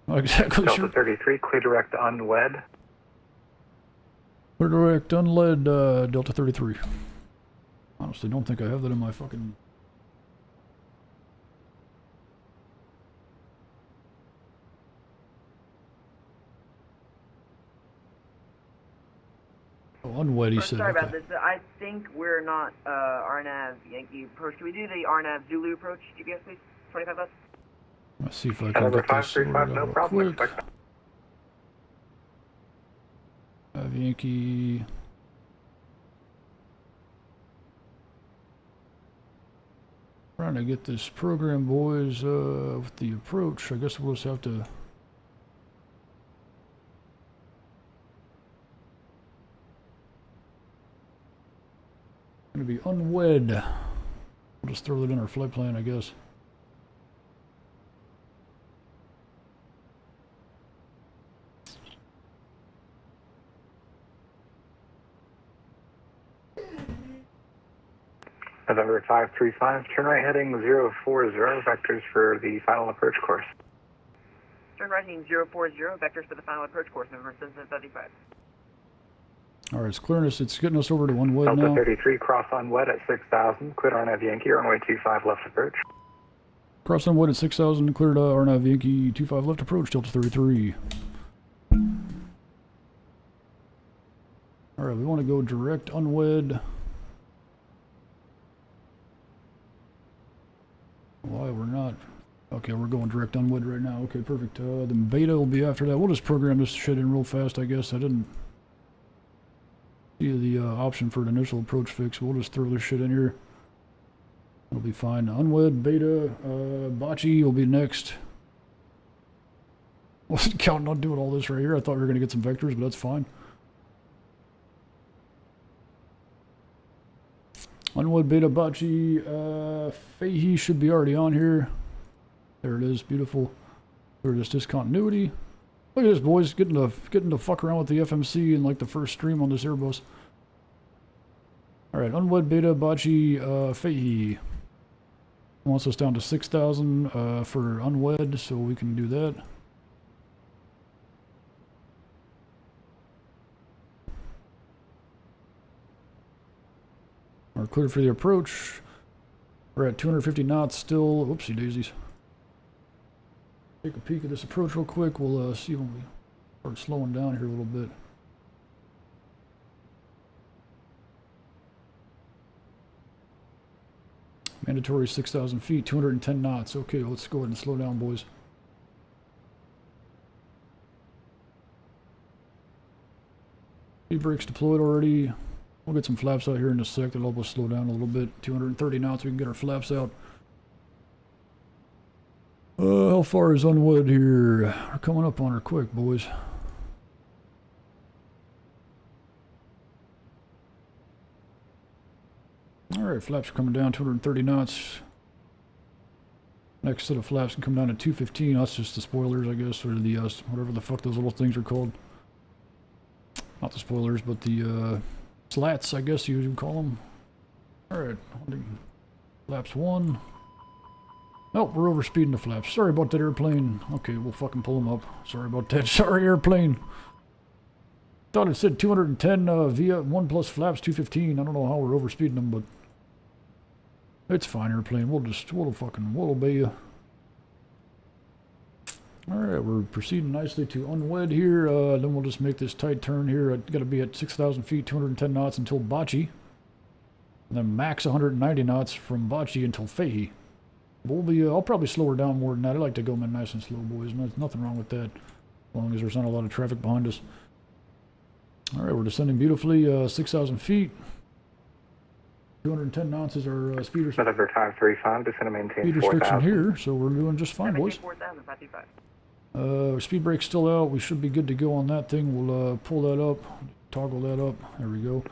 Not exactly Delta sure. 33, clear direct unwed. Clear direct unled Delta 33. Honestly, don't think I have that in my fucking. Oh, unwed, he said. Sorry Okay. about this. I think we're not RNAV Yankee approach. Can we do the RNAV Zulu approach, GPS, please? 25F? Let's see if I can November get this sorted 535, out no real problem. quick. Expect Yankee. Trying to get this program, boys, with the approach. I guess we'll just have to. Gonna be unwed. We'll just throw it in our flight plan, I guess. November 535, turn right heading 040, vectors for the final approach course. Turn right heading 040, vectors for the final approach course, November 775. All right, it's clearing us. It's getting us over to unwed Delta now. 33, cross unwed at 6,000, cleared RNAV Yankee, runway 25 left approach. Cross unwed at 6,000. Cleared RNAV Yankee 25 left approach. Delta 33. All right, we want to go direct unwed. Why we're not? Okay, we're going direct unwed right now. Okay, perfect. Then beta will be after that. We'll just program this shit in real fast, I guess. I didn't see the option for an initial approach fix. We'll just throw this shit in here. It'll be fine. Unwed, beta, bocce will be next. Wasn't counting on doing all this right here. I thought we were going to get some vectors, but that's fine. Unwed, beta, bocce, Fahey should be already on here. There it is, beautiful. There's this discontinuity. Look at this, boys, getting to fuck around with the FMC in like the first stream on this Airbus. All right, unwed, beta, bocce, Fahey wants us down to 6,000 for unwed, so we can do that. We're cleared for the approach. We're at 250 knots still. Whoopsie daisies. Take a peek at this approach real quick. We'll see when we start slowing down here a little bit. Mandatory 6,000 feet, 210 knots. Okay, let's go ahead and slow down, boys. Speed brakes deployed already. We'll get some flaps out here in a sec. That'll help us slow down a little bit. 230 knots, we can get our flaps out. How far is unwed here? We're coming up on her quick, boys. Alright, flaps are coming down 230 knots. Next set of flaps can come down to 215. That's just the spoilers, I guess, or the whatever the fuck those little things are called. Not the spoilers, but the slats, I guess you would call them. Alright, flaps 1. Oh, we're overspeeding the flaps. Sorry about that airplane. Okay, we'll fucking pull them up. Sorry about that. Sorry, airplane. Thought it said 210 via 1 plus flaps 215. I don't know how we're overspeeding them, but it's fine, airplane. We'll obey you. Alright, we're proceeding nicely to unwed here. Then we'll just make this tight turn here. It's got to be at 6,000 feet, 210 knots until Bocce. And then max 190 knots from Bocce until Fahey. We'll be, I'll probably slow her down more than that. I like to go in nice and slow, boys. There's nothing wrong with that, as long as there's not a lot of traffic behind us. Alright, we're descending beautifully, 6,000 feet. 210 knots is our speed restriction. November 535, descend and maintain Speed 4,000. restriction here, so we're doing just fine, boys. 4,000, 525. Speed brake's still out. We should be good to go on that thing. We'll pull that up, toggle that up. There we go.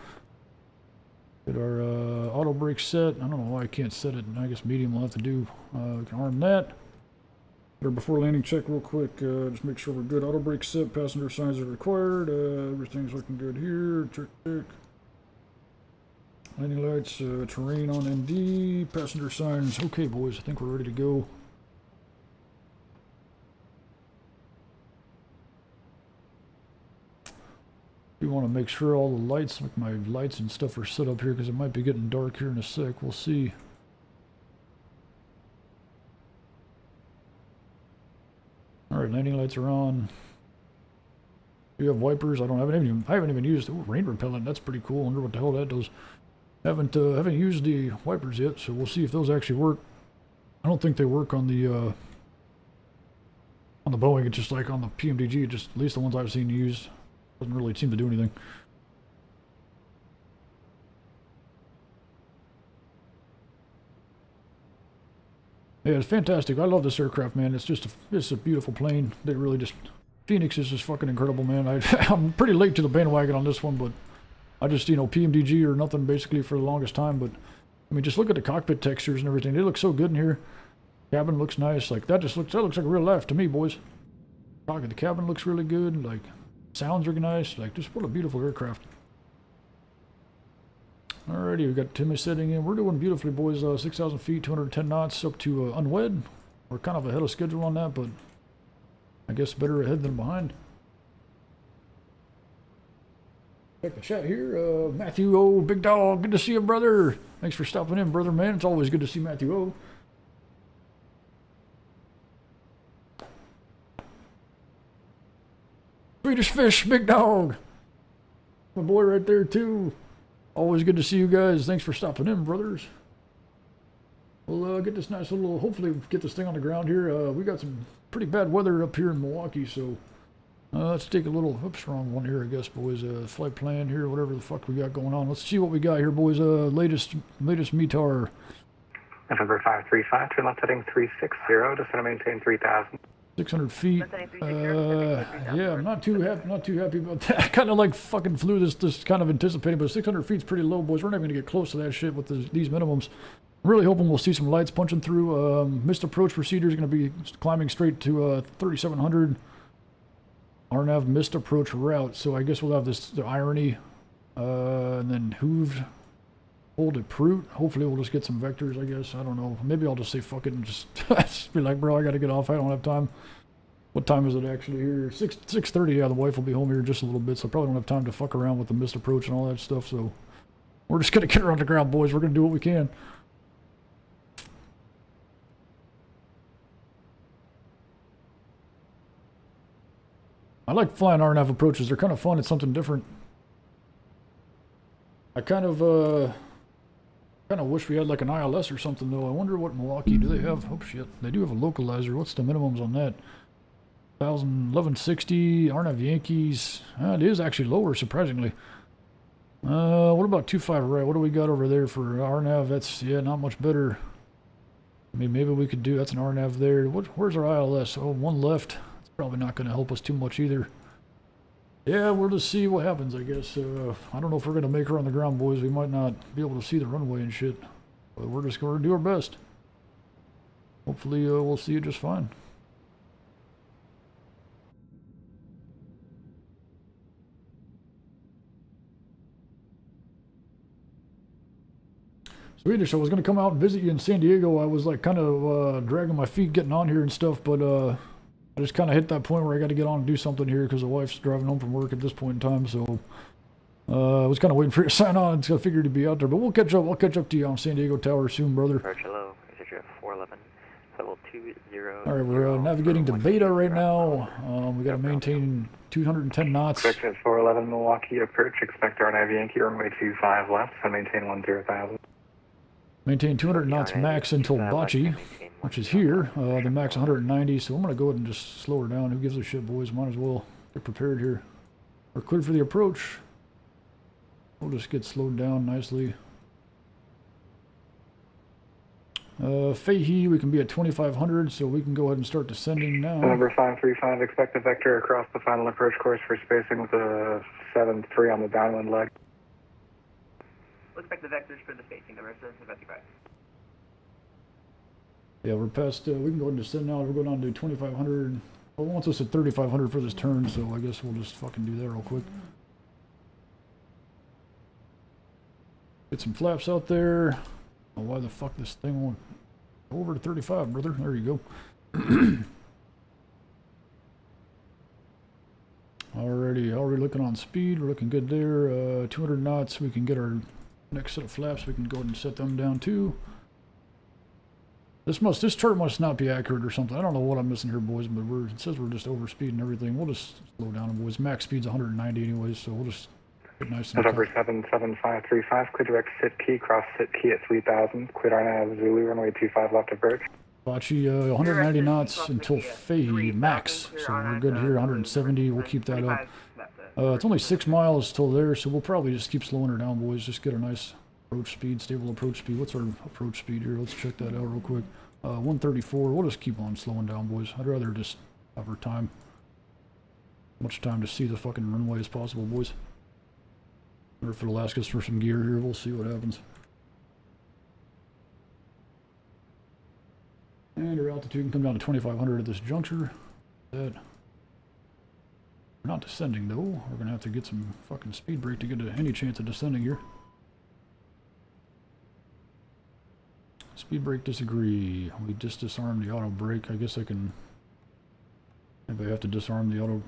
Get our auto brake set. I don't know why I can't set it. I guess medium will have to do. We can arm that. Or before landing check real quick, just make sure we're good. Auto brake set, passenger signs are required. Everything's looking good here. Check. Landing lights, terrain on MD, passenger signs. Okay, boys, I think we're ready to go. We want to make sure all the lights, like my lights and stuff, are set up here because it might be getting dark here in a sec. We'll see. Alright, landing lights are on. We have wipers. I haven't even used rain repellent. That's pretty cool. I wonder what the hell that does. Haven't used the wipers yet, so we'll see if those actually work. I don't think they work on the Boeing. It's just like on the PMDG. Just at least the ones I've seen used. Doesn't really seem to do anything. Yeah, it's fantastic. I love this aircraft, man. It's a beautiful plane. They really just... Fenix is just fucking incredible, man. I'm pretty late to the bandwagon on this one, but I just, PMDG or nothing basically for the longest time. But, I mean, just look at the cockpit textures and everything. They look so good in here. Cabin looks nice. Like, that looks like a real life to me, boys. The cabin looks really good. Like... Sounds are nice, like just what a beautiful aircraft. Alrighty, we got Timmy setting in. We're doing beautifully, boys. 6,000 feet, 210 knots up to unwed. We're kind of ahead of schedule on that, but I guess better ahead than behind. Check the chat here. Matthew O, big dog, good to see you, brother. Thanks for stopping in, brother, man. It's always good to see Matthew O. Swedish Fish, big dog. My boy right there too. Always good to see you guys. Thanks for stopping in, brothers. We'll get this nice little, hopefully get this thing on the ground here. We got some pretty bad weather up here in Milwaukee, so let's take a little, oops, wrong one here, I guess, boys. Flight plan here, whatever the fuck we got going on. Let's see what we got here, boys. Latest METAR. November 535, turn left heading 360, descend and maintain 3,000. 600 feet. Yeah, I'm not too happy about that. I kind of like fucking flew this kind of anticipating, but 600 feet's pretty low, boys. We're not even gonna get close to that shit with these minimums. I'm really hoping we'll see some lights punching through. Missed approach procedure is gonna be climbing straight to 3,700. RNAV missed approach route, so I guess we'll have the irony, and then hooved. Hold it, Proot. Hopefully we'll just get some vectors, I guess. I don't know. Maybe I'll just say fuck it and just be like, bro, I gotta get off. I don't have time. What time is it actually here? 6:30. Yeah, the wife will be home here in just a little bit, so I probably don't have time to fuck around with the missed approach and all that stuff. So we're just gonna get her on the ground, boys. We're gonna do what we can. I like flying RNAV approaches. They're kind of fun. It's something different. I kind of wish we had like an ILS or something though. I wonder what Milwaukee do they have? Oh shit, they do have a localizer. What's the minimums on that? 1160 RNAV Yankees. It is actually lower, surprisingly. What about 25 right? What do we got over there for RNAV? That's not much better. I mean, maybe we could do, that's an RNAV there. Where's our ILS? Oh, one left. It's probably not going to help us too much either. Yeah, we'll just see what happens, I guess. I don't know if we're going to make her on the ground, boys. We might not be able to see the runway and shit. But we're just going to do our best. Hopefully we'll see you just fine. Swedish, I was going to come out and visit you in San Diego. I was like kind of dragging my feet getting on here and stuff, but I just kind of hit that point where I got to get on and do something here because the wife's driving home from work at this point in time. So I was kind of waiting for you to sign on. So I figured you'd be out there, but we'll catch up. I'll catch up to you on San Diego Tower soon, brother. Approach, hello. Is it 411? Level 20. All right, we're navigating to Beta right now. We got to maintain 210 knots. Expect 411 Milwaukee approach. Expect RNAV Yankee runway 25 left. So maintain 10,000. Maintain 200 knots max until Bocce, which is here. The max 190, so I'm going to go ahead and just slow her down. Who gives a shit, boys? Might as well get prepared here. We're cleared for the approach. We'll just get slowed down nicely. Fahey, we can be at 2,500, so we can go ahead and start descending now. Number 535, expect a vector across the final approach course for spacing with a 7-3 on the downwind leg. We'll expect the vectors for the spacing, the rest of the 55. Yeah, we're past, we can go ahead and descend now. We're going on to 2,500. Well, it wants us at 3,500 for this turn, so I guess we'll just fucking do that real quick. Get some flaps out there. Oh, why the fuck this thing won't go over to 35, brother? There you go. Already looking on speed. We're looking good there. 200 knots. We can get our next set of flaps. We can go ahead and set them down too. This chart must not be accurate or something. I don't know what I'm missing here, boys, but it says we're just over speeding everything. We'll just slow down, boys. Max speed's 190 anyways, so we'll just get nice and November 77535, clear direct sit key, cross sit key at 3,000, clear RNAV Zulu, runway 25 left approach. Bocce, 190 knots until Fahey, max, so we're good here, 170, we'll keep that up. It's only 6 miles till there, so we'll probably just keep slowing her down, boys, just get a nice approach speed, stable approach speed. What's our approach speed here? Let's check that out real quick. 134, we'll just keep on slowing down, boys. I'd rather just have our time. Much time to see the fucking runway as possible, boys. Or if it'll ask us for some gear here, we'll see what happens. And our altitude can come down to 2,500 at this juncture. We're not descending though. We're gonna have to get some fucking speed brake to get any chance of descending here. Speed brake disagree. We just disarmed the auto brake. I guess I can. Maybe I have to disarm the auto.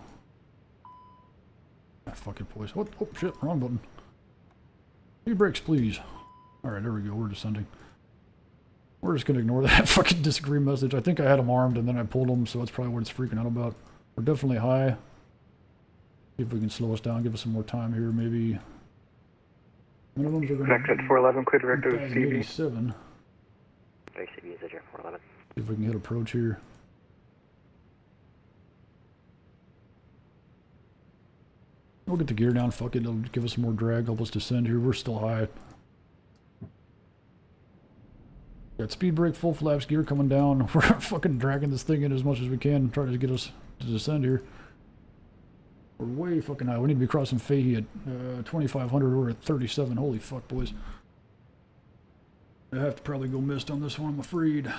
Ah, fucking boys. What? Oh shit! Wrong button. Speed brakes, please. All right, there we go. We're descending. We're just gonna ignore that fucking disagree message. I think I had them armed and then I pulled them, so that's probably what it's freaking out about. We're definitely high. See if we can slow us down, give us some more time here, maybe. Minimums are gonna Exit 411, clear direct to CV. 87. Base CV is 411. See if we can hit approach here. We'll get the gear down, fuck it, it'll give us some more drag, help us descend here. We're still high. Got speed brake, full flaps, gear coming down. We're fucking dragging this thing in as much as we can, trying to get us to descend here. We're way fucking high. We need to be crossing Fahey at 2,500. We're at 37. Holy fuck, boys. I have to probably go missed on this one, I'm afraid.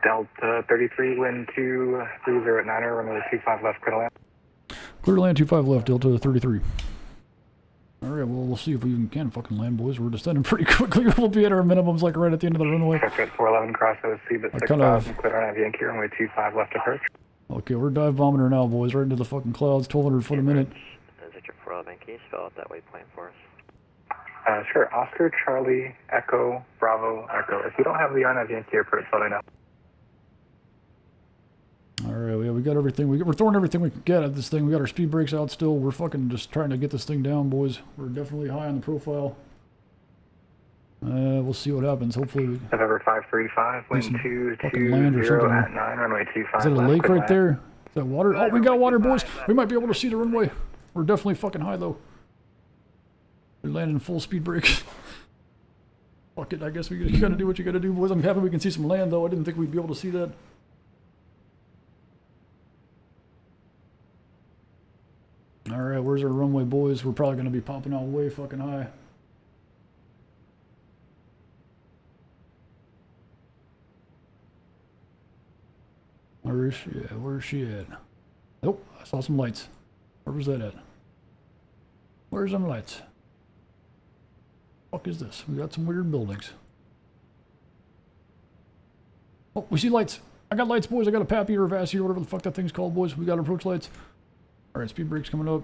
Delta 33, wind 230 at 9er, runway 25 left, clear to land. Clear to land, 25 left, Delta 33. Alright, well, we'll see if we even can fucking land, boys. We're descending pretty quickly. We'll be at our minimums, like, right at the end of the runway. Check at 411, cross OC, but 6,000, clear RNAV Yankee, runway 25 left approach. Okay, we're dive bombing her now, boys, right into the fucking clouds, 1,200 foot a minute. Is it 411? Can you spell out that waypoint for us? Sure, Oscar, Charlie, Echo, Bravo, Echo. If you don't have the RNAV Yankee approach, let me know. Alright, yeah, we got everything. We're throwing everything we can get at this thing. We got our speed brakes out still. We're fucking just trying to get this thing down, boys. We're definitely high on the profile. We'll see what happens. Hopefully we... November 535, wind 220 at 9, runway 25 Is that a left, lake right land. there? Is that water? Oh, we got water, boys! We might be able to see the runway. We're definitely fucking high, though. We're landing full speed brakes. Fuck it, I guess we gotta do what you gotta do, boys. I'm happy we can see some land, though. I didn't think we'd be able to see that. Alright, where's our runway, boys? We're probably gonna be popping out way fucking high. Where is she at? Where's she at? Oh, I saw some lights. Where was that at? Where's them lights? Fuck is this? We got some weird buildings. Oh, we see lights. I got lights, boys. I got a Pappy or a VATSIM or whatever the fuck that thing's called, boys. We got approach lights. Alright, speed brakes coming up.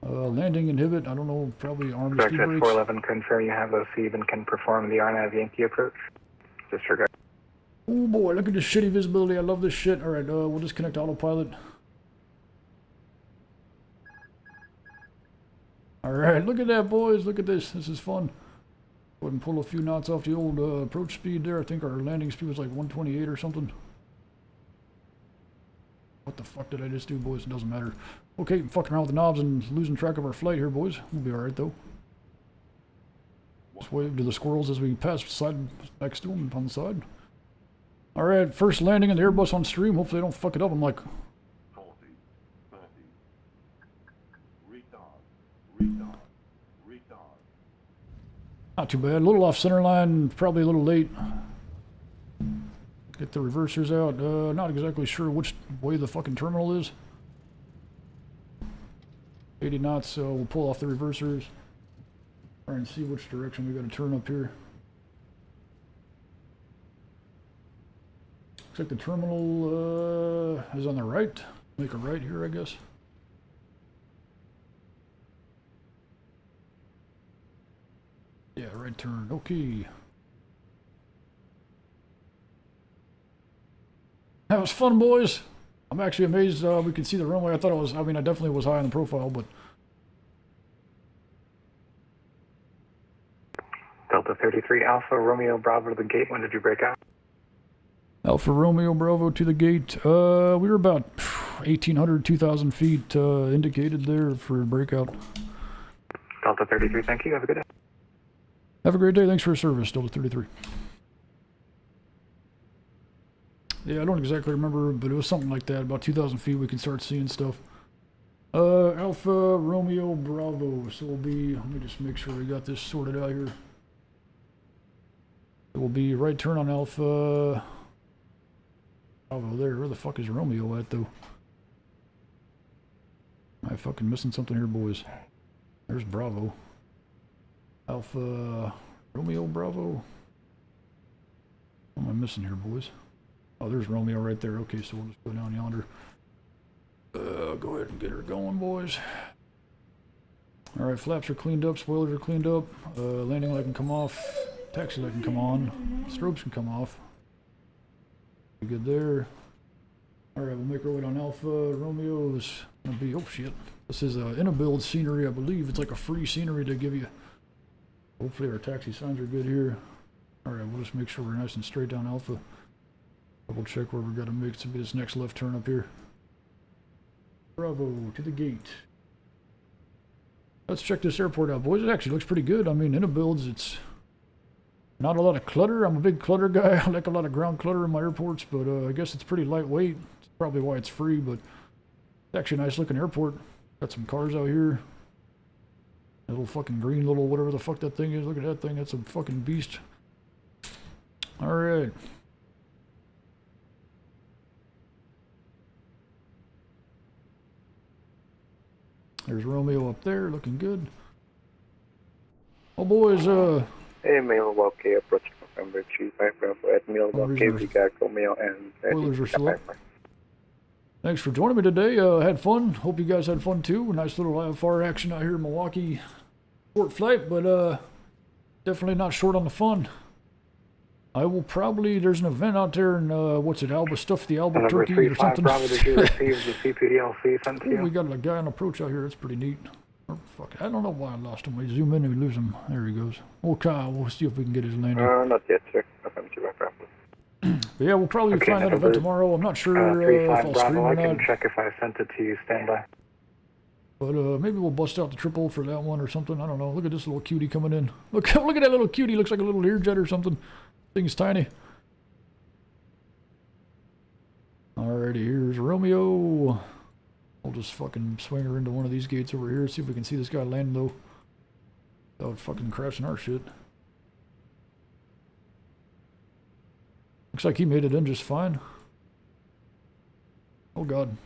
Landing inhibit. I don't know, probably armed speed Jet brakes. 411, confirm you have those SEEV and can perform the RNAV Yankee approach. Disregard. Oh boy, look at this shitty visibility. I love this shit. Alright, we'll disconnect autopilot. Alright, look at that, boys. Look at this. This is fun. Go ahead and pull a few knots off the old approach speed there. I think our landing speed was like 128 or something. What the fuck did I just do, boys? It doesn't matter. Okay, I'm fucking around with the knobs and losing track of our flight here, boys. We'll be alright, though. Just wave to the squirrels as we pass side next to them on the side. Alright, first landing in the Airbus on stream. Hopefully they don't fuck it up. I'm like... 40, 30. Retard. Not too bad. A little off center line. Probably a little late. Get the reversers out. Not exactly sure which way the fucking terminal is. 80 knots, so we'll pull off the reversers. Try and see which direction we got to turn up here. Looks like the terminal is on the right. Make a right here, I guess. Yeah, right turn. Okay. That was fun, boys. I'm actually amazed we could see the runway. I thought it was, I mean, I definitely was high on the profile, but... Delta 33 Alpha Romeo Bravo to the gate. When did you break out? Alpha Romeo Bravo to the gate. We were about 1,800, 2,000 feet indicated there for breakout. Delta 33, thank you. Have a good day. Have a great day. Thanks for your service, Delta 33. Yeah, I don't exactly remember, but it was something like that. About 2,000 feet, we can start seeing stuff. Alpha Romeo Bravo. So we'll be, let me just make sure we got this sorted out here. It will be right turn on Alpha Bravo there. Where the fuck is Romeo at, though? Am I fucking missing something here, boys? There's Bravo. Alpha Romeo Bravo. What am I missing here, boys? Oh, there's Romeo right there. Okay, so we'll just go down yonder. Go ahead and get her going, boys. Alright, flaps are cleaned up, spoilers are cleaned up. Landing light can come off. Taxi light can come on. Strobes can come off. Be good there. Alright, we'll make our way down Alpha. Romeo's gonna be, oh shit. This is in a build scenery, I believe. It's like a free scenery to give you. Hopefully our taxi signs are good here. Alright, we'll just make sure we're nice and straight down Alpha. Double check where we gotta make to be this next left turn up here. Bravo to the gate. Let's check this airport out, boys. It actually looks pretty good. I mean, in a builds, it's not a lot of clutter. I'm a big clutter guy. I like a lot of ground clutter in my airports, but I guess it's pretty lightweight. It's probably why it's free, but it's actually a nice looking airport. Got some cars out here. That little fucking green little whatever the fuck that thing is. Look at that thing. That's a fucking beast. Alright. There's Romeo up there, looking good. Oh boys, Hey, Milwaukee, approach November 25 Bravo at Milwaukee, we got Romeo and... spoilers are still up. Thanks for joining me today. Had fun. Hope you guys had fun too. Nice little IFR action out here in Milwaukee. Short flight, but definitely not short on the fun. I will probably, there's an event out there in, what's it, Alba Stuff the Alba Turkey or something. Bravo, did you receive the CPDLC sent to you? We got a guy on approach out here, that's pretty neat. Oh, fuck, I don't know why I lost him. We zoom in and we lose him. There he goes. Okay, we'll see if we can get his landing. Not yet, sir. But yeah, we'll probably find that event tomorrow. I'm not sure if I'll stream Bravo, or I can not. check if I sent it to you, standby. But maybe we'll bust out the triple for that one or something. I don't know. Look at this little cutie coming in. Look, look at that little cutie. Looks like a little Learjet or something. Thing's tiny. Alrighty, here's Romeo. I'll just fucking swing her into one of these gates over here. See if we can see this guy land though. Without fucking crashing our shit. Looks like he made it in just fine. Oh god.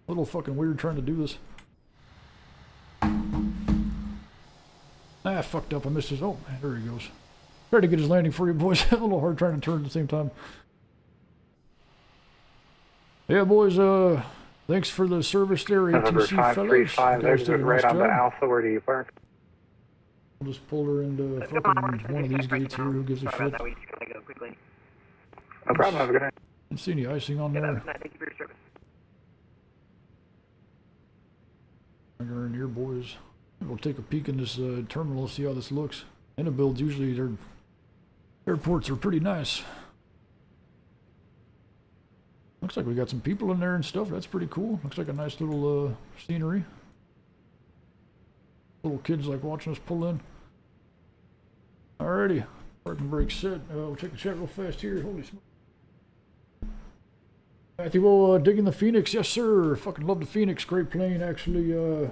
A little fucking weird trying to do this. Ah, fucked up. I missed his. Oh, there he goes. Tried to get his landing for you boys. A little hard trying to turn at the same time. Yeah, boys, thanks for the service there, November ATC 535, fellas. exit right on the Alpha. Where do you park? We'll just pull her into fucking one of these gates here. Who gives a shit? That way, just gonna go quickly. No problem. Have a good night. Didn't see any icing on there. Thank you for your service. Bring her in here, boys. We'll take a peek in this terminal, see how this looks. Builds usually their airports are pretty nice. Looks like we got some people in there and stuff. That's pretty cool. Looks like a nice little scenery. Little kids like watching us pull in. Alrighty, parking brake set. We'll check the chat real fast here. Holy smoke. Matthew, digging the Fenix. Yes, sir. Fucking love the Fenix. Great plane, actually.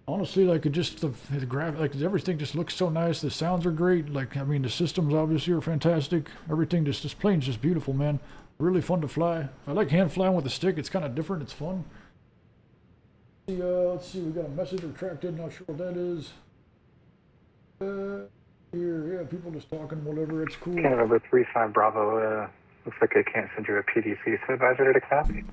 Honestly, like it just the like everything just looks so nice. The sounds are great. Like I mean, the systems obviously are fantastic. Everything just this plane's just beautiful, man. Really fun to fly. I like hand flying with a stick. It's kind of different. It's fun. Let's see. We got a message retracted. Not sure what that is. Here, yeah, people just talking, whatever. It's cool. November 35 Bravo. Looks like I can't send you a PDC, so advisor to copy.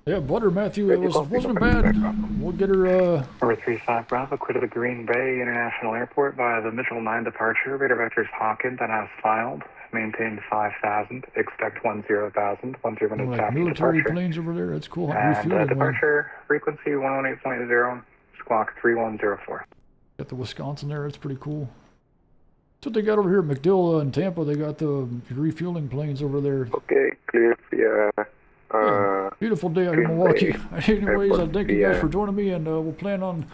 Yeah, Butter Matthew, it wasn't bad. We'll get her, Number 35 Bravo, clear to the Green Bay International Airport via the Mitchell 9 departure. Radar vectors Huntin, that has filed. Maintain 5,000. Expect 10,000. 10 minutes like after military departure. planes over there. That's cool. And departure frequency 118.0, squawk 3104. Got the Wisconsin there. That's pretty cool. That's what they got over here at MacDill in Tampa. They got the refueling planes over there. Okay, clear. Yeah, beautiful day out here in Milwaukee. Anyways, I thank you guys for joining me, and we'll plan on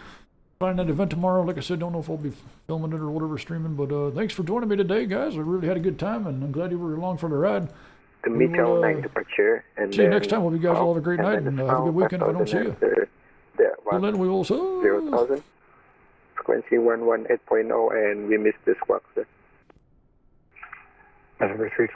finding that event tomorrow. Like I said, don't know if I'll be filming it or whatever, streaming, but thanks for joining me today, guys. I really had a good time, and I'm glad you were along for the ride. The Mitchell 9 departure. And see you next time. Hope you guys all have a great night, and have a good weekend if I don't see you. Till then, we will see 0,000. Frequency 118.0, and we missed the squawk, sir. November 35